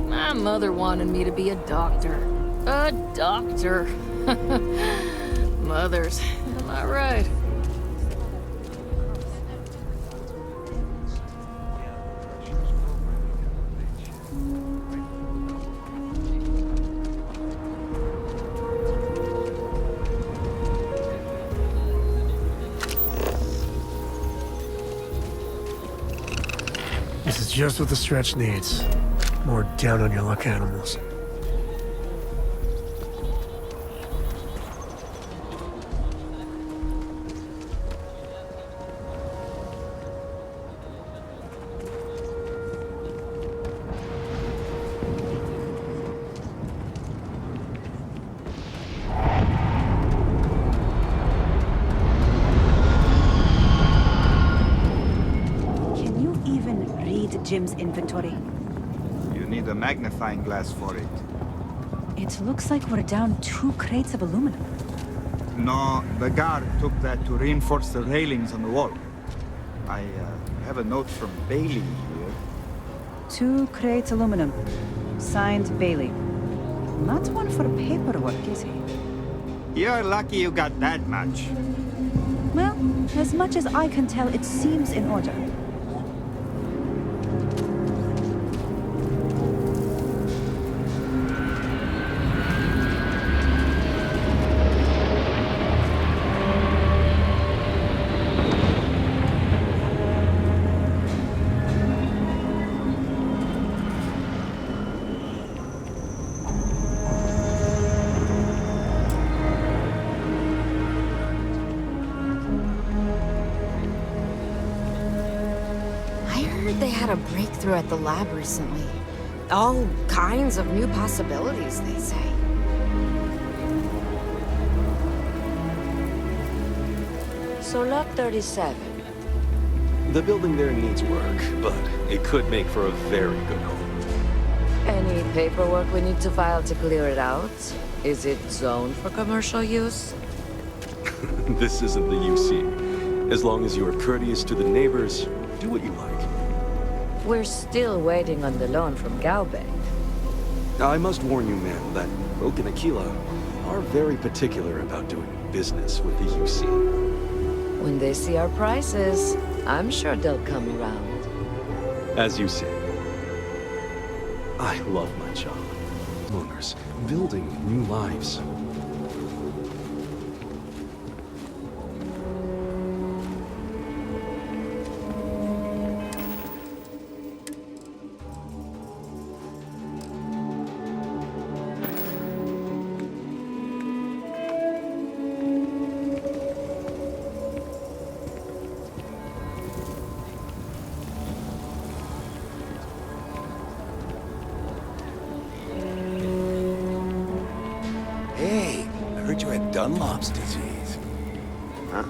My mother wanted me to be a doctor. A doctor. Mothers, am I right? This is just what the stretch needs. More down-on-your-luck animals. Can you even read Jim's inventory? You need a magnifying glass for it. It looks like we're down 2 crates of aluminum. No, the guard took that to reinforce the railings on the wall. I have a note from Bailey here. 2 crates aluminum. Signed Bailey. Not one for paperwork, is he? You're lucky you got that much. Well, as much as I can tell, it seems in order. They had a breakthrough at the lab recently. All kinds of new possibilities, they say. So lot 37. The building there needs work, but it could make for a very good home. Any paperwork we need to file to clear it out? Is it zoned for commercial use? This isn't the UC. As long as you are courteous to the neighbors, do what you like. We're still waiting on the loan from Galbay. I must warn you, ma'am, that Oak and Aquila are very particular about doing business with the UC. When they see our prices, I'm sure they'll come around. As you say, I love my job. Loners, building new lives. Hey, I heard you had Dunlop's disease. Huh?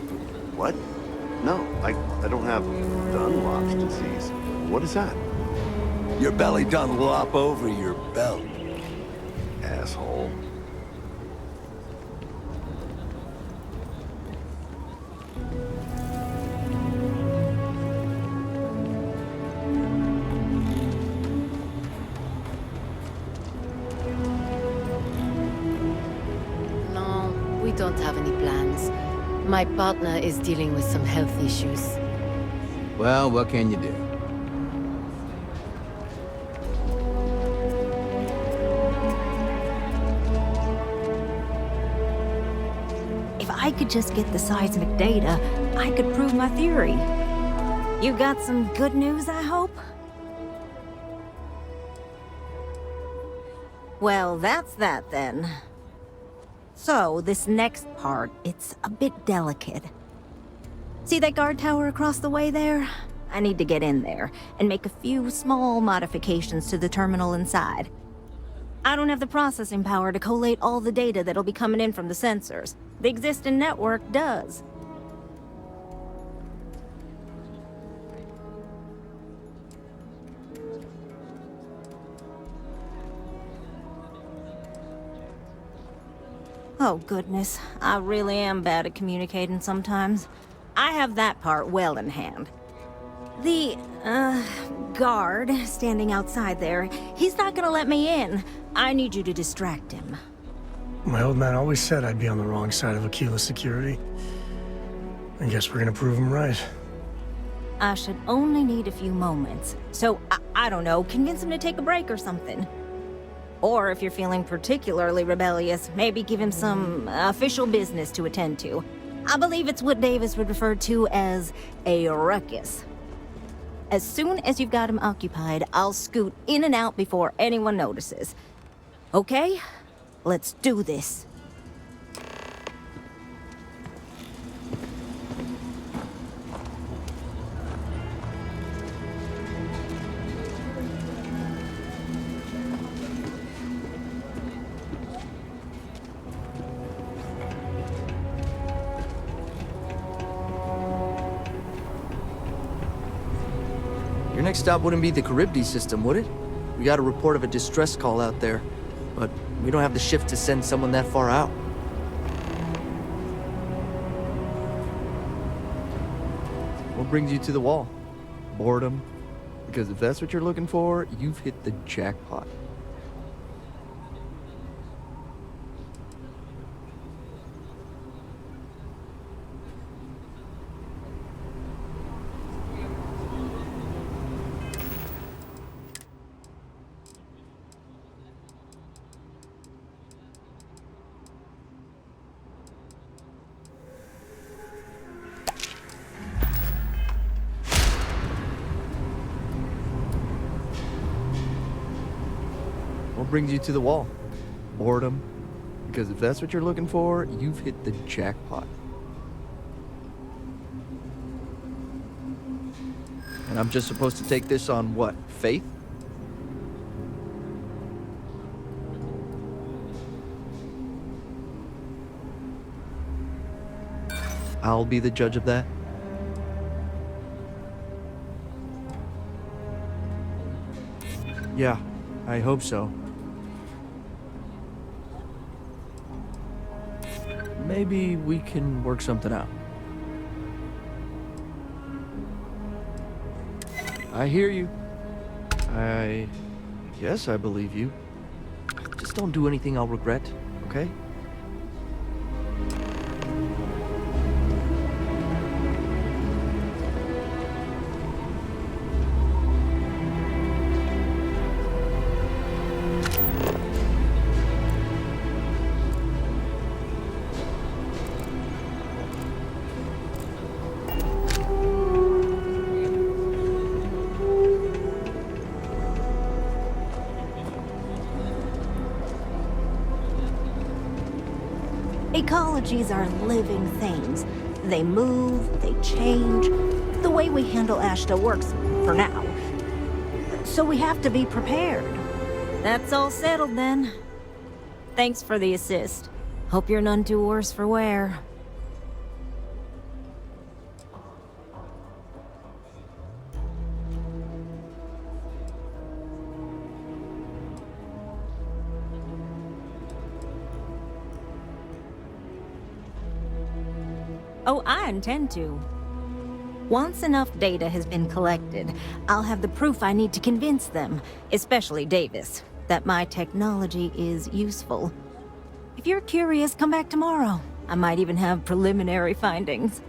What? No, I don't have Dunlop's disease. What is that? Your belly done lop over your belt. Asshole. No, we don't have any plans. My partner is dealing with some health issues. Well, what can you do? If I could just get the seismic data, I could prove my theory. You got some good news, I hope? Well, that's that then. So, this next part, it's a bit delicate. See that guard tower across the way there? I need to get in there and make a few small modifications to the terminal inside. I don't have the processing power to collate all the data that'll be coming in from the sensors. The existing network does. Oh, goodness. I really am bad at communicating sometimes. I have that part well in hand. The, guard standing outside there, he's not gonna let me in. I need you to distract him. My old man always said I'd be on the wrong side of Aquila security. I guess we're gonna prove him right. I should only need a few moments. So, I don't know, convince him to take a break or something. Or if you're feeling particularly rebellious, maybe give him some official business to attend to. I believe it's what Davis would refer to as a ruckus. As soon as you've got him occupied, I'll scoot in and out before anyone notices. Okay? Let's do this. Your next stop wouldn't be the Charybdis system, would it? We got a report of a distress call out there, but we don't have the shift to send someone that far out. What brings you to the wall? Boredom? Because if that's what you're looking for, you've hit the jackpot. What brings you to the wall? Boredom? Because if that's what you're looking for, you've hit the jackpot. And I'm just supposed to take this on what? Faith? I'll be the judge of that. Yeah, I hope so. Maybe we can work something out. I hear you. Yes, I believe you. Just don't do anything I'll regret, okay? Ecologies are living things. They move, they change. The way we handle Ashta works for now. So we have to be prepared. That's all settled then. Thanks for the assist. Hope you're none too worse for wear. Oh, I intend to. Once enough data has been collected, I'll have the proof I need to convince them, especially Davis, that my technology is useful. If you're curious, come back tomorrow. I might even have preliminary findings.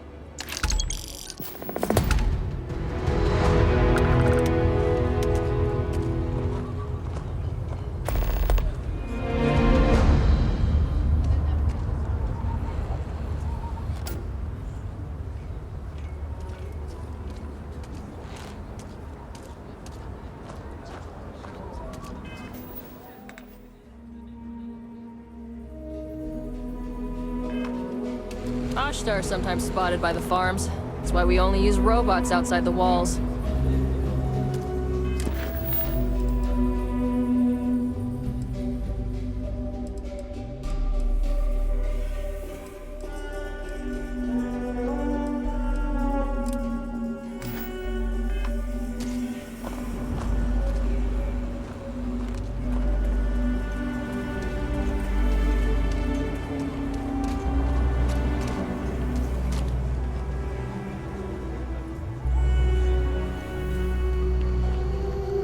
Ashtar are sometimes spotted by the farms. That's why we only use robots outside the walls.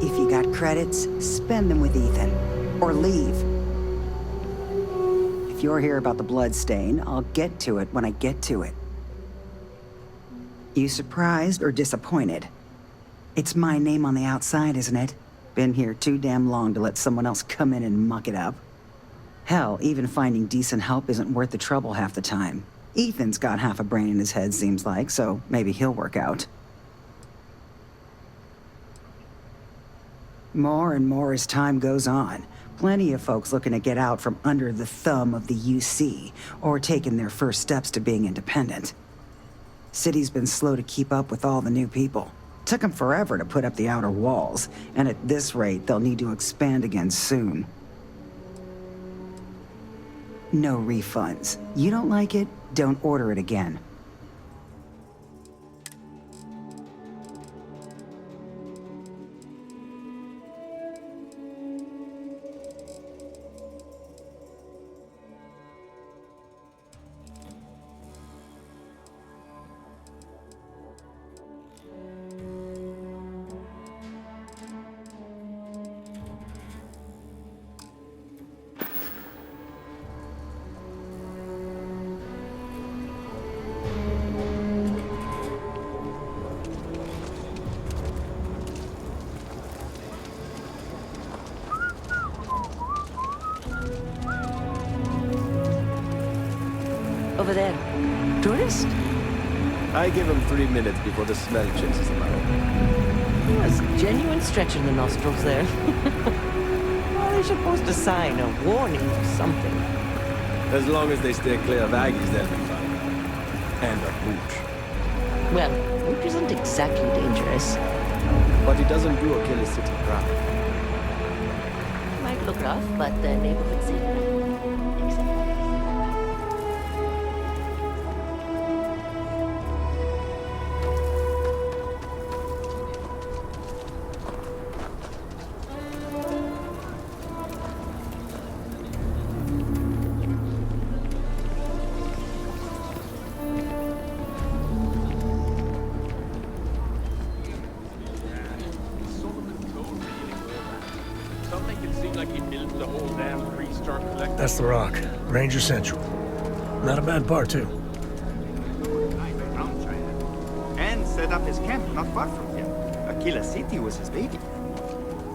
If you got credits, spend them with Ethan. Or leave. If you're here about the bloodstain, I'll get to it when I get to it. You surprised or disappointed? It's my name on the outside, isn't it? Been here too damn long to let someone else come in and muck it up. Hell, even finding decent help isn't worth the trouble half the time. Ethan's got half a brain in his head, seems like, so maybe he'll work out. More and more as time goes on. Plenty of folks looking to get out from under the thumb of the UC, or taking their first steps to being independent. City's been slow to keep up with all the new people. Took them forever to put up the outer walls, and at this rate, they'll need to expand again soon. No refunds. You don't like it? Don't order it again. Over there. Tourist? I give him 3 minutes before the smell chases him out. Yes, genuine stretch in the nostrils there. Well, they're supposed to sign a warning or something. As long as they stay clear of Aggies, they'll be fine. And a hooch. Well, Hooch isn't exactly dangerous. But he doesn't do Achilles City proud. Might look rough, but the neighborhood's safe. That's the Rock. Ranger Central. Not a bad part, too. And set up his camp not far from here. Aquila City was his baby.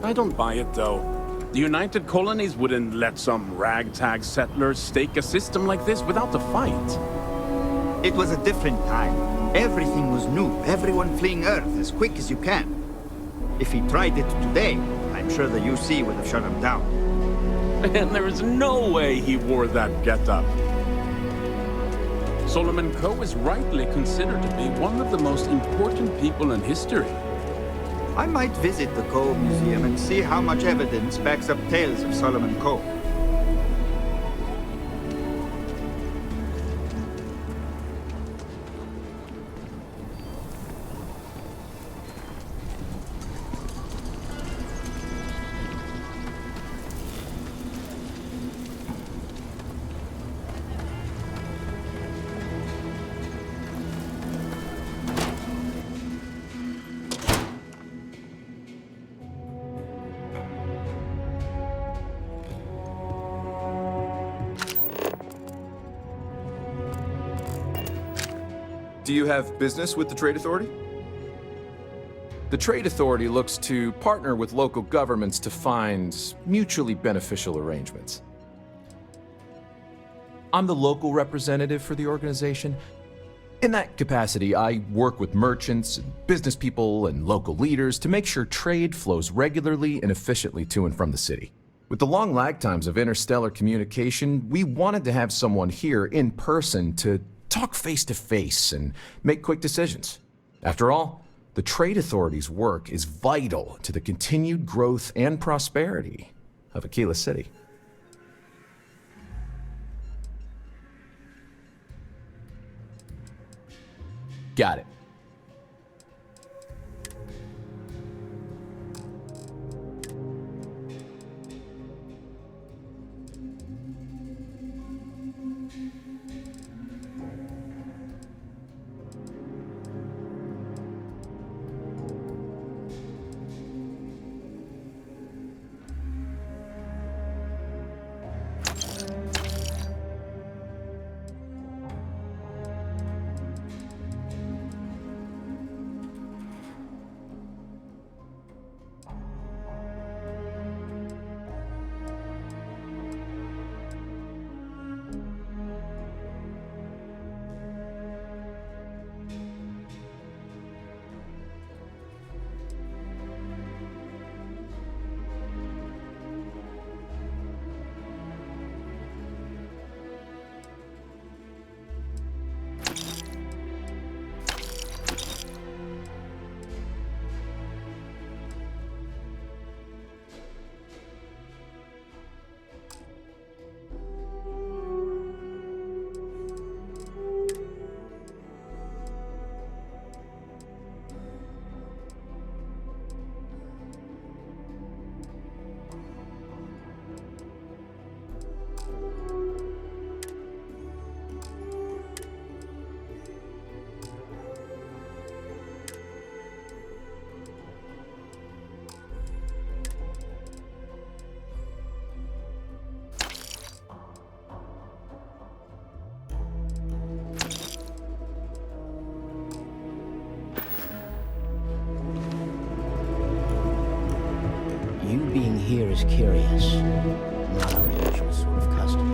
I don't buy it, though. The United Colonies wouldn't let some ragtag settlers stake a system like this without a fight. It was a different time. Everything was new. Everyone fleeing Earth as quick as you can. If he tried it today, I'm sure the UC would have shut him down. And there is no way he wore that getup. Solomon Coe is rightly considered to be one of the most important people in history. I might visit the Coe Museum and see how much evidence backs up tales of Solomon Coe. Do you have business with the Trade Authority? The Trade Authority looks to partner with local governments to find mutually beneficial arrangements. I'm the local representative for the organization. In that capacity, I work with merchants and business people and local leaders to make sure trade flows regularly and efficiently to and from the city. With the long lag times of interstellar communication, we wanted to have someone here in person to talk face to face and make quick decisions. After all, the Trade Authority's work is vital to the continued growth and prosperity of Aquila City. Got it. You being here is curious. Not our usual sort of custom.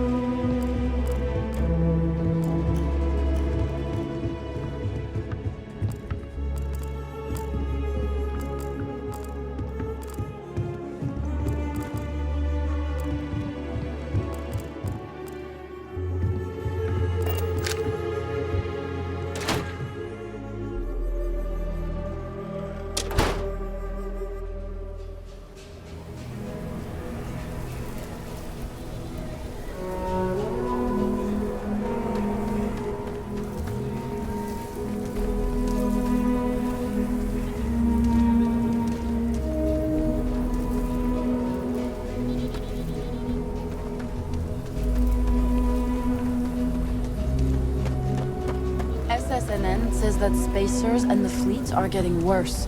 SSNN says that spacers and the fleet are getting worse.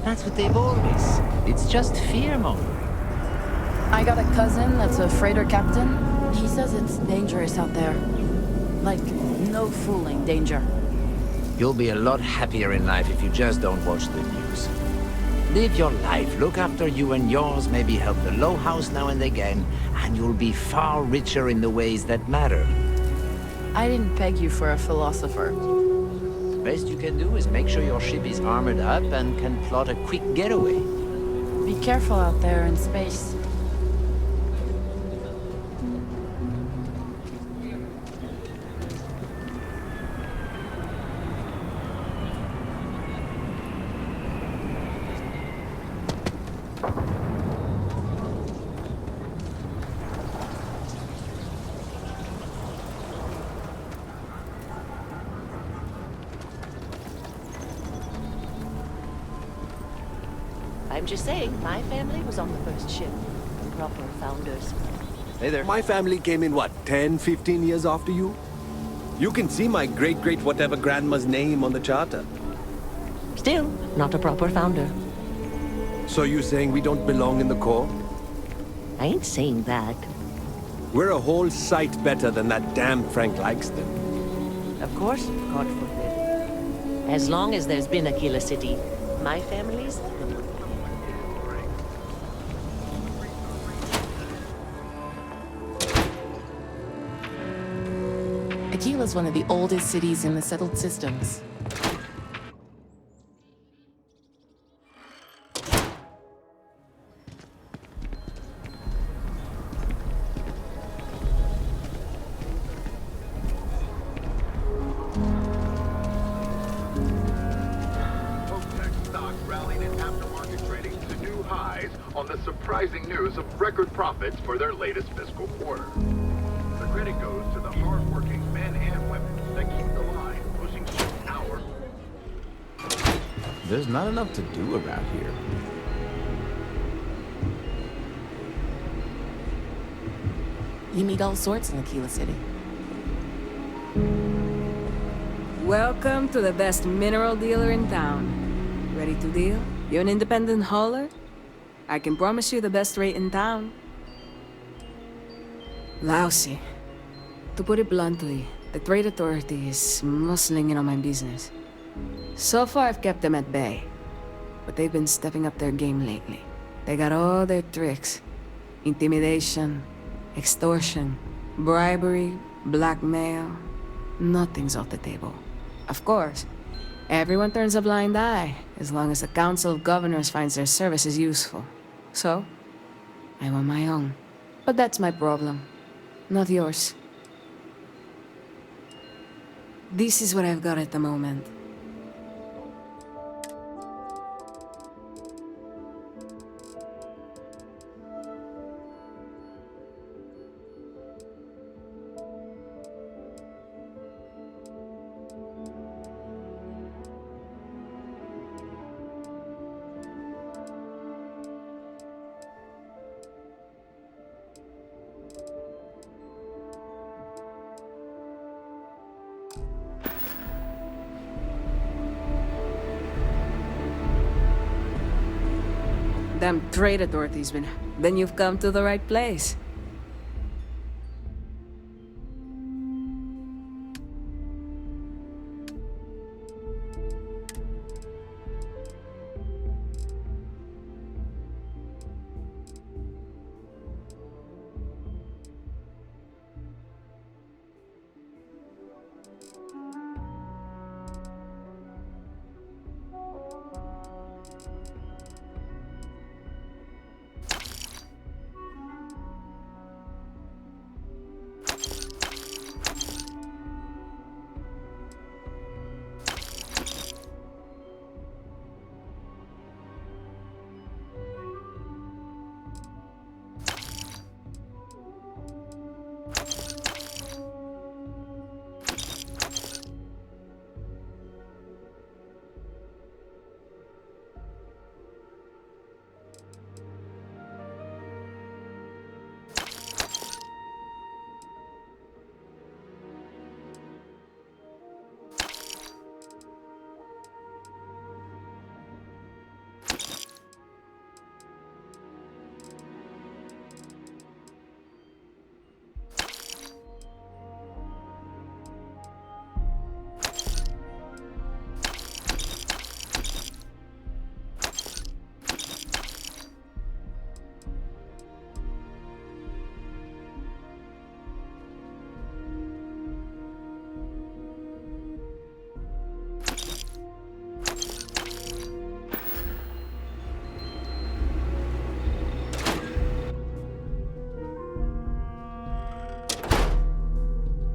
That's what they've always. It's just fear-mongering. I got a cousin that's a freighter captain. He says it's dangerous out there. Like, no fooling danger. You'll be a lot happier in life if you just don't watch the news. Live your life, look after you and yours, maybe help the low house now and again, and you'll be far richer in the ways that matter. I didn't peg you for a philosopher. The best you can do is make sure your ship is armored up and can plot a quick getaway. Be careful out there in space. I'm just saying, my family was on the first ship. Proper founders. Hey there. My family came in, what, 10, 15 years after you? You can see my great-great-whatever grandma's name on the charter. Still, not a proper founder. So you saying we don't belong in the Corps? I ain't saying that. We're a whole sight better than that damn Frank Likeston. Of course, God forbid. As long as there's been Aquila City, my family's been... Aquila's one of the oldest cities in the settled systems. On the surprising news of record profits for their latest fiscal quarter. The credit goes to the hard-working men and women that keep the line pushing hour. There's not enough to do around here. You meet all sorts in Aquila City. Welcome to the best mineral dealer in town. Ready to deal? You're an independent hauler? I can promise you the best rate in town. Lousy. To put it bluntly, the trade authority is muscling in on my business. So far, I've kept them at bay. But they've been stepping up their game lately. They got all their tricks. Intimidation, extortion, bribery, blackmail. Nothing's off the table. Of course, everyone turns a blind eye as long as the Council of Governors finds their services useful. So, I'm on my own. But that's my problem, not yours. This is what I've got at the moment. Damn trade authorities, then you've come to the right place.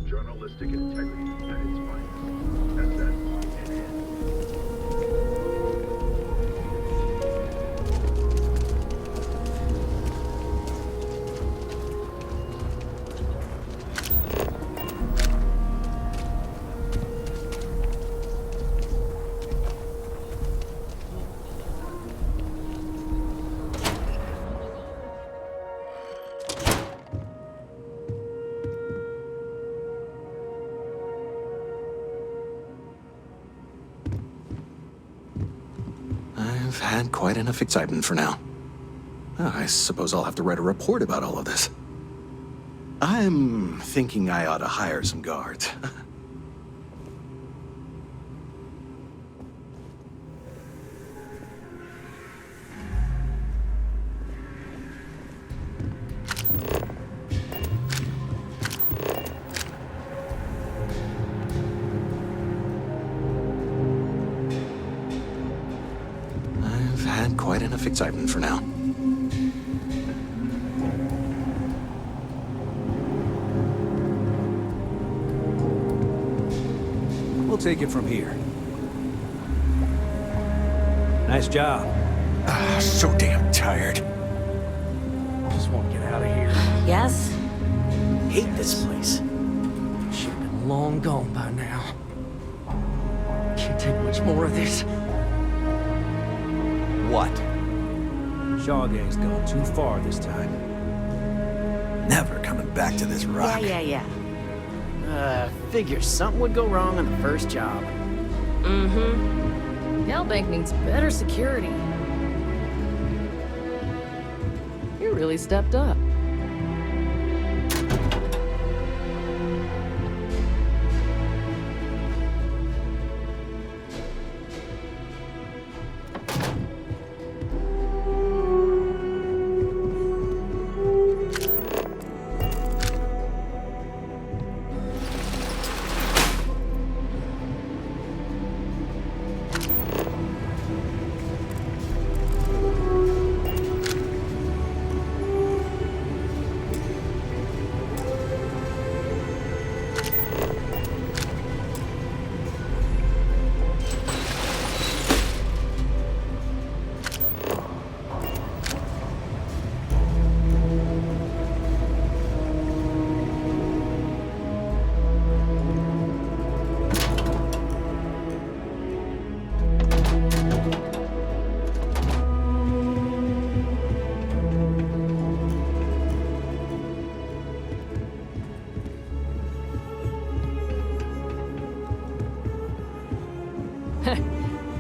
Journalistic integrity at its finest. I've had quite enough excitement for now. I suppose I'll have to write a report about all of this. I'm thinking I ought to hire some guards. enough excitement for now. We'll take it from here. Nice job. So damn tired. Just want to get out of here. Yes? Hate this place. Should have been long gone by now. Can't take much more of this. What? Shaw Gang's gone too far this time. Never coming back to this rock. Yeah. Figure something would go wrong on the first job. Mm-hmm. Bank needs better security. You really stepped up.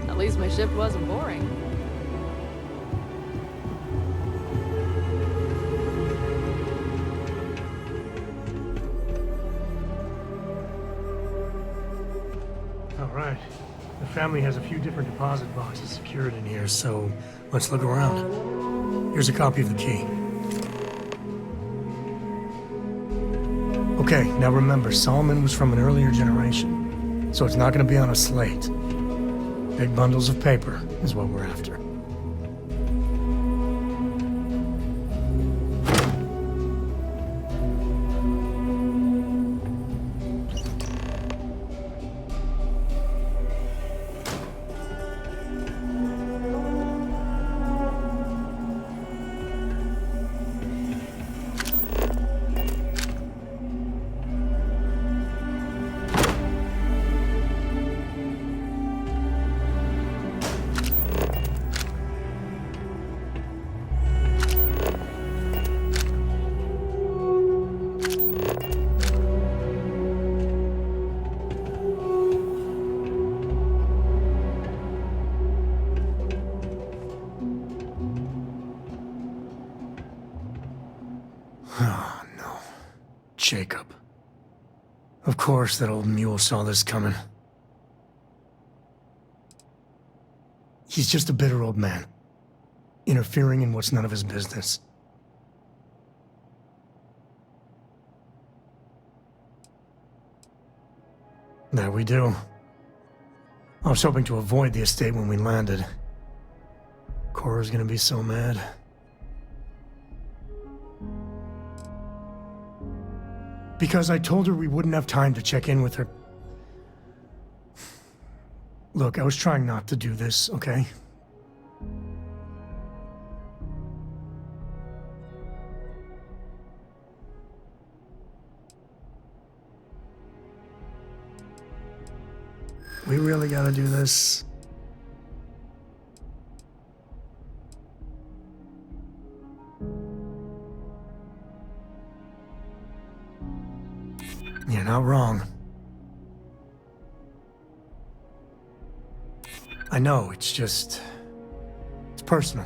At least my shift wasn't boring. All right. The family has a few different deposit boxes secured in here, so let's look around. Here's a copy of the key. Okay, now remember, Solomon was from an earlier generation, so it's not going to be on a slate. Big bundles of paper is what we're after. Oh, no. Jacob. Of course that old mule saw this coming. He's just a bitter old man, interfering in what's none of his business. There we do. I was hoping to avoid the estate when we landed. Cora's gonna be so mad. Because I told her we wouldn't have time to check in with her. Look, I was trying not to do this, okay? We really gotta do this. You're not wrong. I know, it's just... it's personal.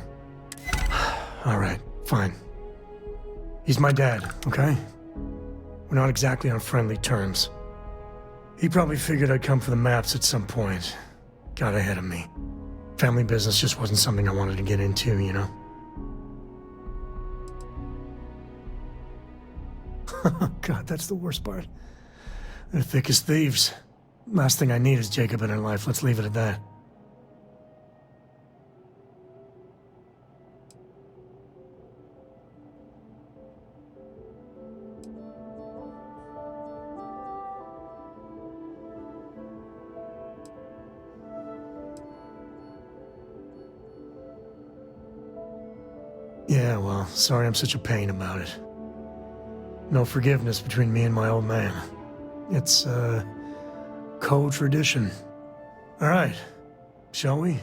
All right, fine. He's my dad, okay? We're not exactly on friendly terms. He probably figured I'd come for the maps at some point. Got ahead of me. Family business just wasn't something I wanted to get into, you know? God, that's the worst part. They're thick as thieves. Last thing I need is Jacob in her life. Let's leave it at that. Yeah, well, sorry I'm such a pain about it. No forgiveness between me and my old man. It's, co-tradition. All right, shall we?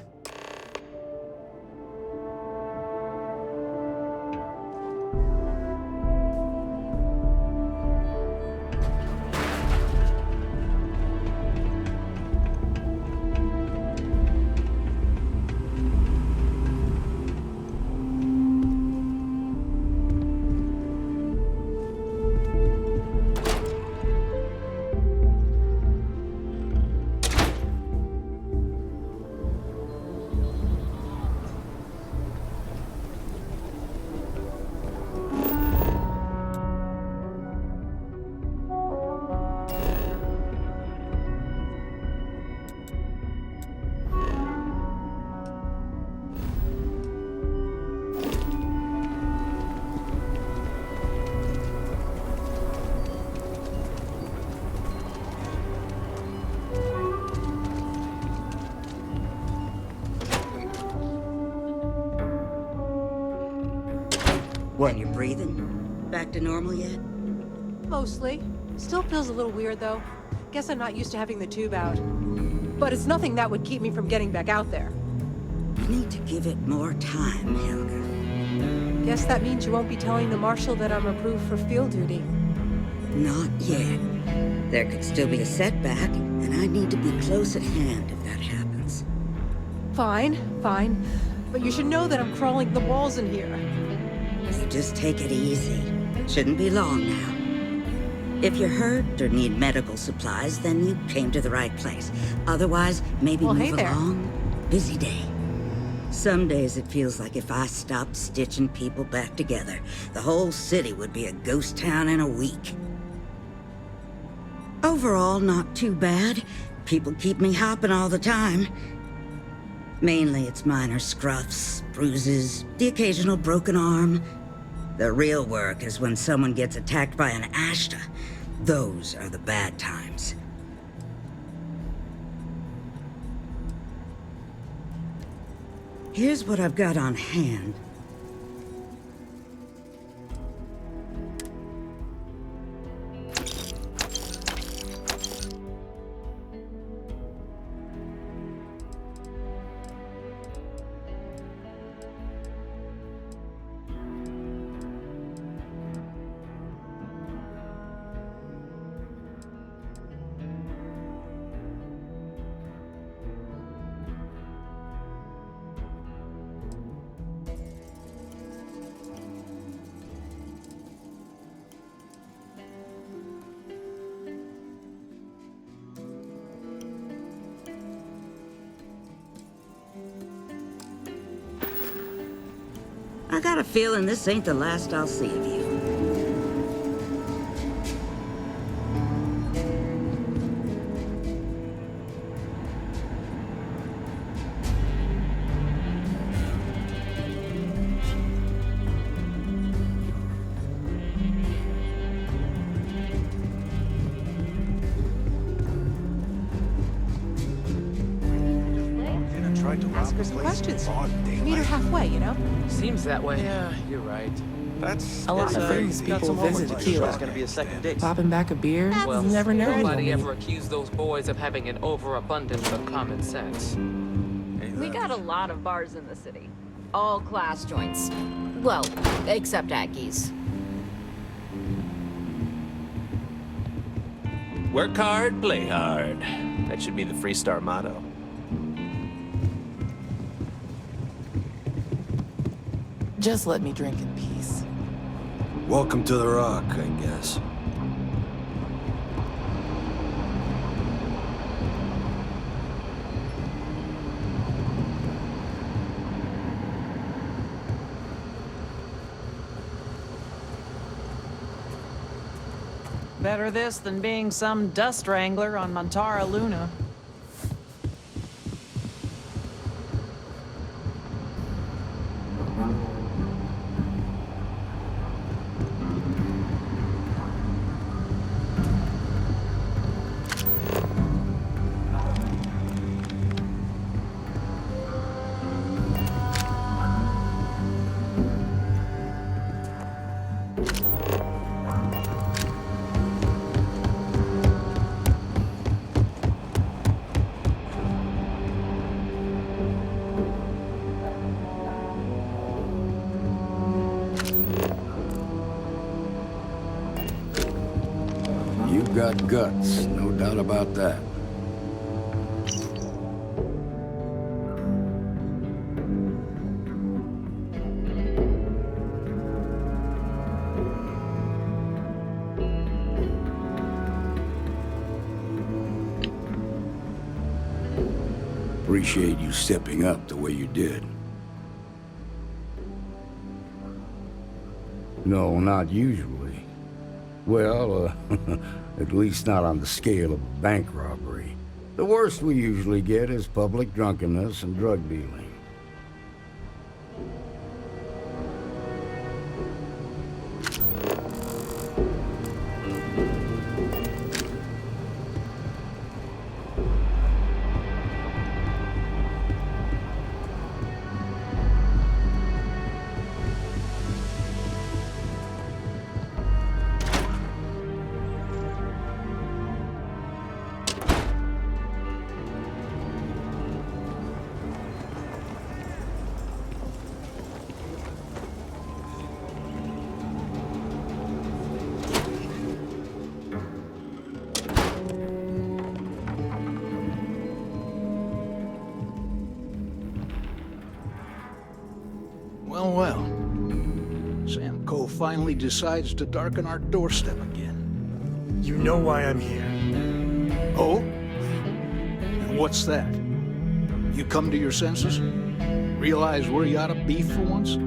What, you breathing? Back to normal yet? Mostly. Still feels a little weird, though. Guess I'm not used to having the tube out. But it's nothing that would keep me from getting back out there. You need to give it more time, Helga. Guess that means you won't be telling the Marshal that I'm approved for field duty. Not yet. There could still be a setback, and I need to be close at hand if that happens. Fine, fine. But you should know that I'm crawling the walls in here. Just take it easy. Shouldn't be long now. If you're hurt or need medical supplies, then you came to the right place. Otherwise, maybe Well, move hey there. along. Busy day. Some days it feels like if I stopped stitching people back together, the whole city would be a ghost town in a week. Overall, not too bad. People keep me hopping all the time. Mainly it's minor scruffs, bruises, the occasional broken arm. The real work is when someone gets attacked by an Ashta. Those are the bad times. Here's what I've got on hand. I got a feeling this ain't the last I'll see of you. Ask her some questions. Meet her halfway, you know? Seems that way. Yeah, you're right. That's A lot of famous people visit Tequila. There's gonna be a second date. Popping back a beer? Well, You never know. Nobody ever accused those boys of having an overabundance of common sense. We got a lot of bars in the city. All class joints. Well, except Aggies. Work hard, play hard. That should be the Freestar motto. Just let me drink in peace. Welcome to the Rock, I guess. Better this than being some dust wrangler on Montara Luna. got guts, no doubt about that. Appreciate you stepping up the way you did. No, not usually. Well, at least not on the scale of a bank robbery. The worst we usually get is public drunkenness and drug dealing. Well, well. Sam Coe finally decides to darken our doorstep again. You know why I'm here. Oh? And what's that? You come to your senses? Realize where you ought to be for once?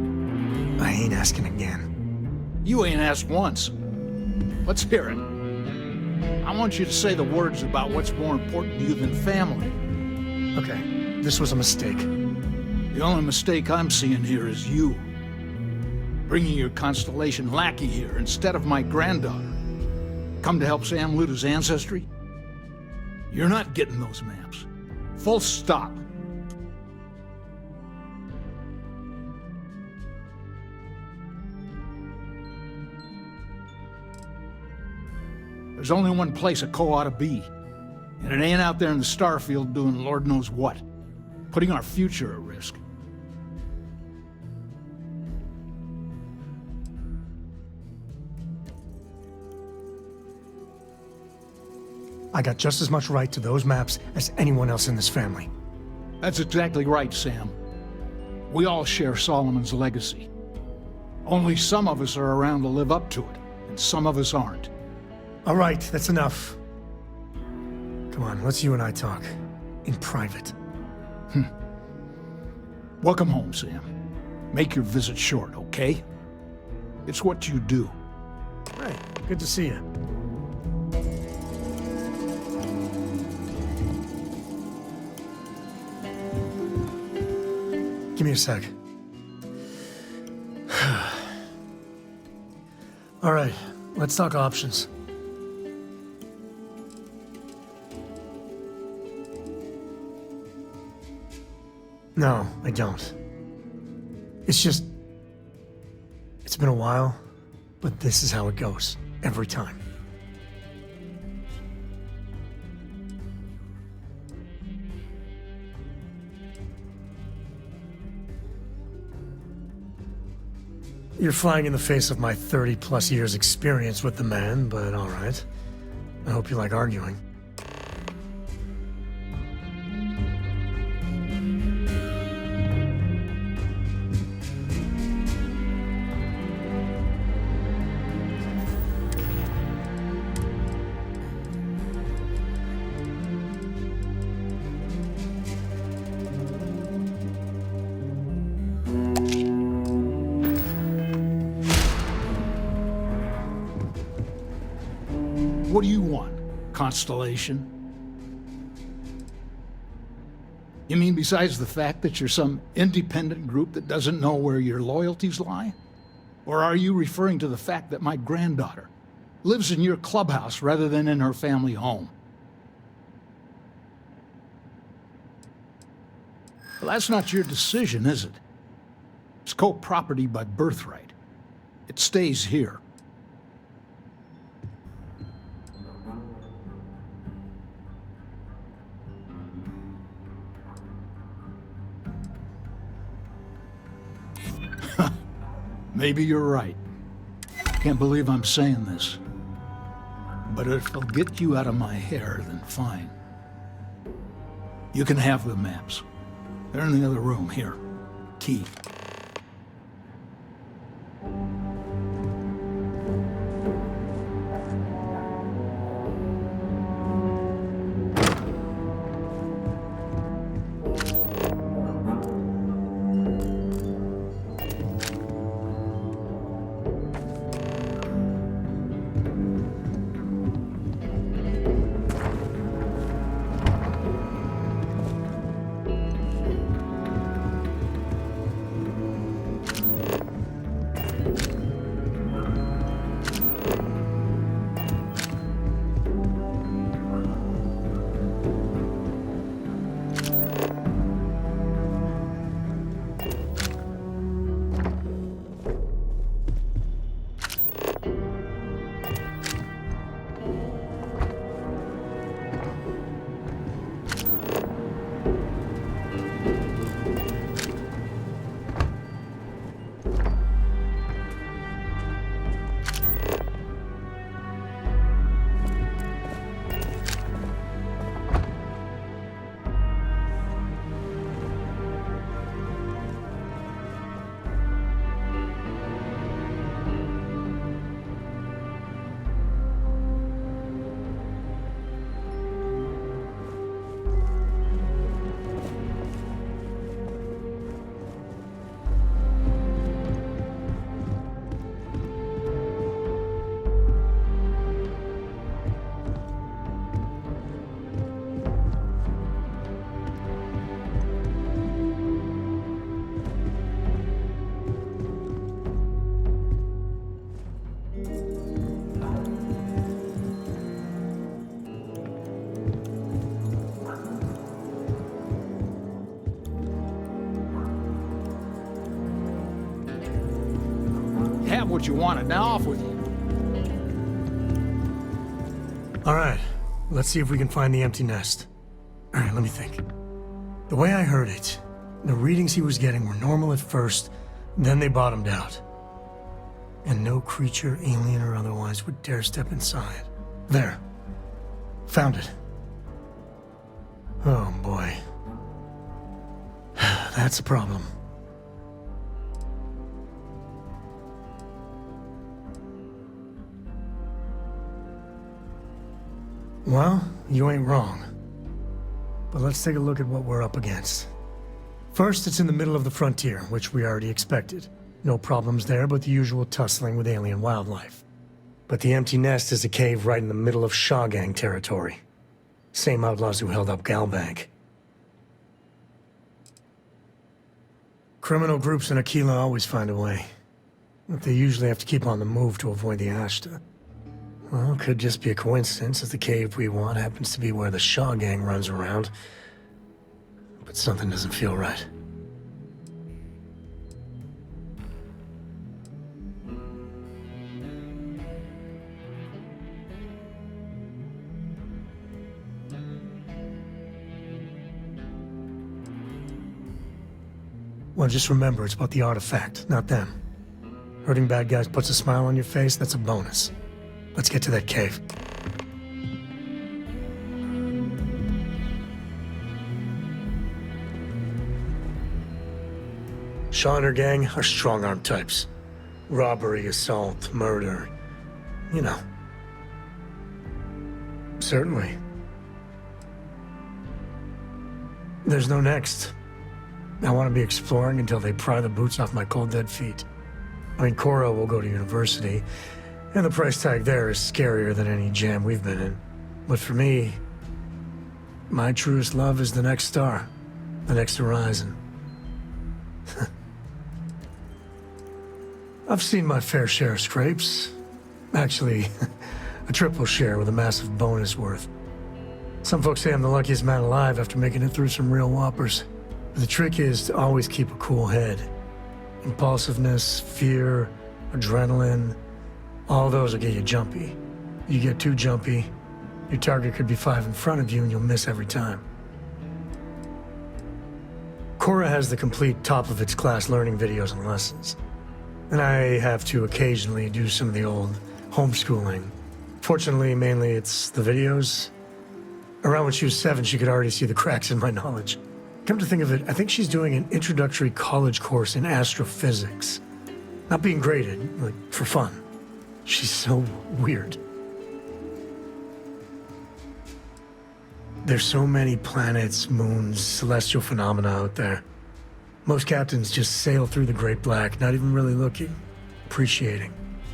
I ain't asking again. You ain't asked once. Let's hear it. I want you to say the words about what's more important to you than family. Okay, this was a mistake. The only mistake I'm seeing here is you. Bringing your Constellation lackey here instead of my granddaughter. Come to help Sam loot his ancestry? You're not getting those maps. Full stop. There's only one place a Coe ought to be. And it ain't out there in the Starfield doing Lord knows what. Putting our future at risk. I got just as much right to those maps as anyone else in this family. That's exactly right, Sam. We all share Solomon's legacy. Only some of us are around to live up to it, and some of us aren't. All right, that's enough. Come on, let's you and I talk. In private. Welcome home, Sam. Make your visit short, okay? It's what you do. Hey, good to see you. Give me a sec. All right, let's talk options. No, I don't. It's just... It's been a while, but this is how it goes. Every time. You're flying in the face of my 30-plus years experience with the man, but all right. I hope you like arguing. What do you want, Constellation? You mean besides the fact that you're some independent group that doesn't know where your loyalties lie? Or are you referring to the fact that my granddaughter lives in your clubhouse rather than in her family home? Well, that's not your decision, is it? It's Coe property by birthright. It stays here. Maybe you're right. Can't believe I'm saying this. But if it'll get you out of my hair, then fine. You can have the maps. They're in the other room, here. Key. Have what you wanted. Now off with you. All right, let's see if we can find the empty nest. All right, let me think. The way I heard it, the readings he was getting were normal at first, then they bottomed out. And no creature, alien or otherwise, would dare step inside. There. Found it. Oh boy. That's a problem. Well, you ain't wrong. But let's take a look at what we're up against. First, it's in the middle of the frontier, which we already expected. No problems there, but the usual tussling with alien wildlife. But the empty nest is a cave right in the middle of Shaw Gang territory. Same outlaws who held up Galbank. Criminal groups in Aquila always find a way. But they usually have to keep on the move to avoid the Ashta. Well, it could just be a coincidence that the cave we want happens to be where the Shaw Gang runs around. But something doesn't feel right. Well, just remember, it's about the artifact, not them. Hurting bad guys puts a smile on your face, that's a bonus. Let's get to that cave. Shaw and her gang are strong-arm types. Robbery, assault, murder. You know. Certainly. There's no next. I want to be exploring until they pry the boots off my cold, dead feet. I mean, Cora will go to university, and the price tag there is scarier than any jam we've been in. But for me, my truest love is the next star, the next horizon. I've seen my fair share of scrapes. Actually, a triple share with a massive bonus worth. Some folks say I'm the luckiest man alive after making it through some real whoppers. But the trick is to always keep a cool head. Impulsiveness, fear, adrenaline, all those will get you jumpy. You get too jumpy, your target could be 5 in front of you and you'll miss every time. Cora has the complete top-of-its-class learning videos and lessons. And I have to occasionally do some of the old homeschooling Fortunately, mainly it's the videos. Around when she was 7, she could already see the cracks in my knowledge. Come to think of it, I think she's doing an introductory college course in astrophysics. Not being graded, like, for fun. She's so weird. There's so many planets, moons, celestial phenomena out there. Most captains just sail through the Great Black, not even really looking, appreciating.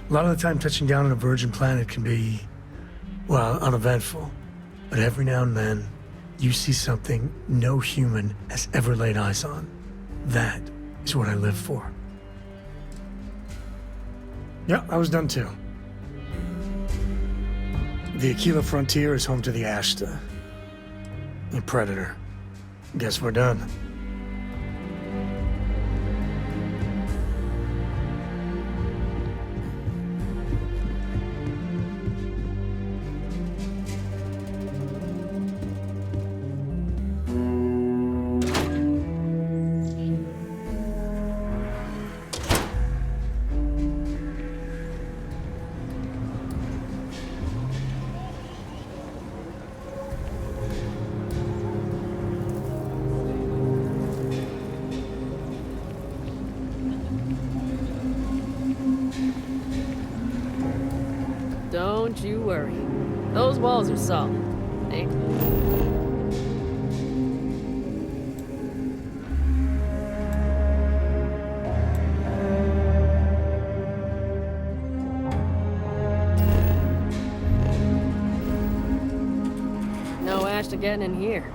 A lot of the time touching down on a virgin planet can be, well, uneventful. But every now and then, you see something no human has ever laid eyes on. That is what I live for. Yeah, I was done too. The Aquila frontier is home to the Ashta, the Predator. Guess we're done. Don't you worry. Those walls are solid. Ain't no Ashta getting in here.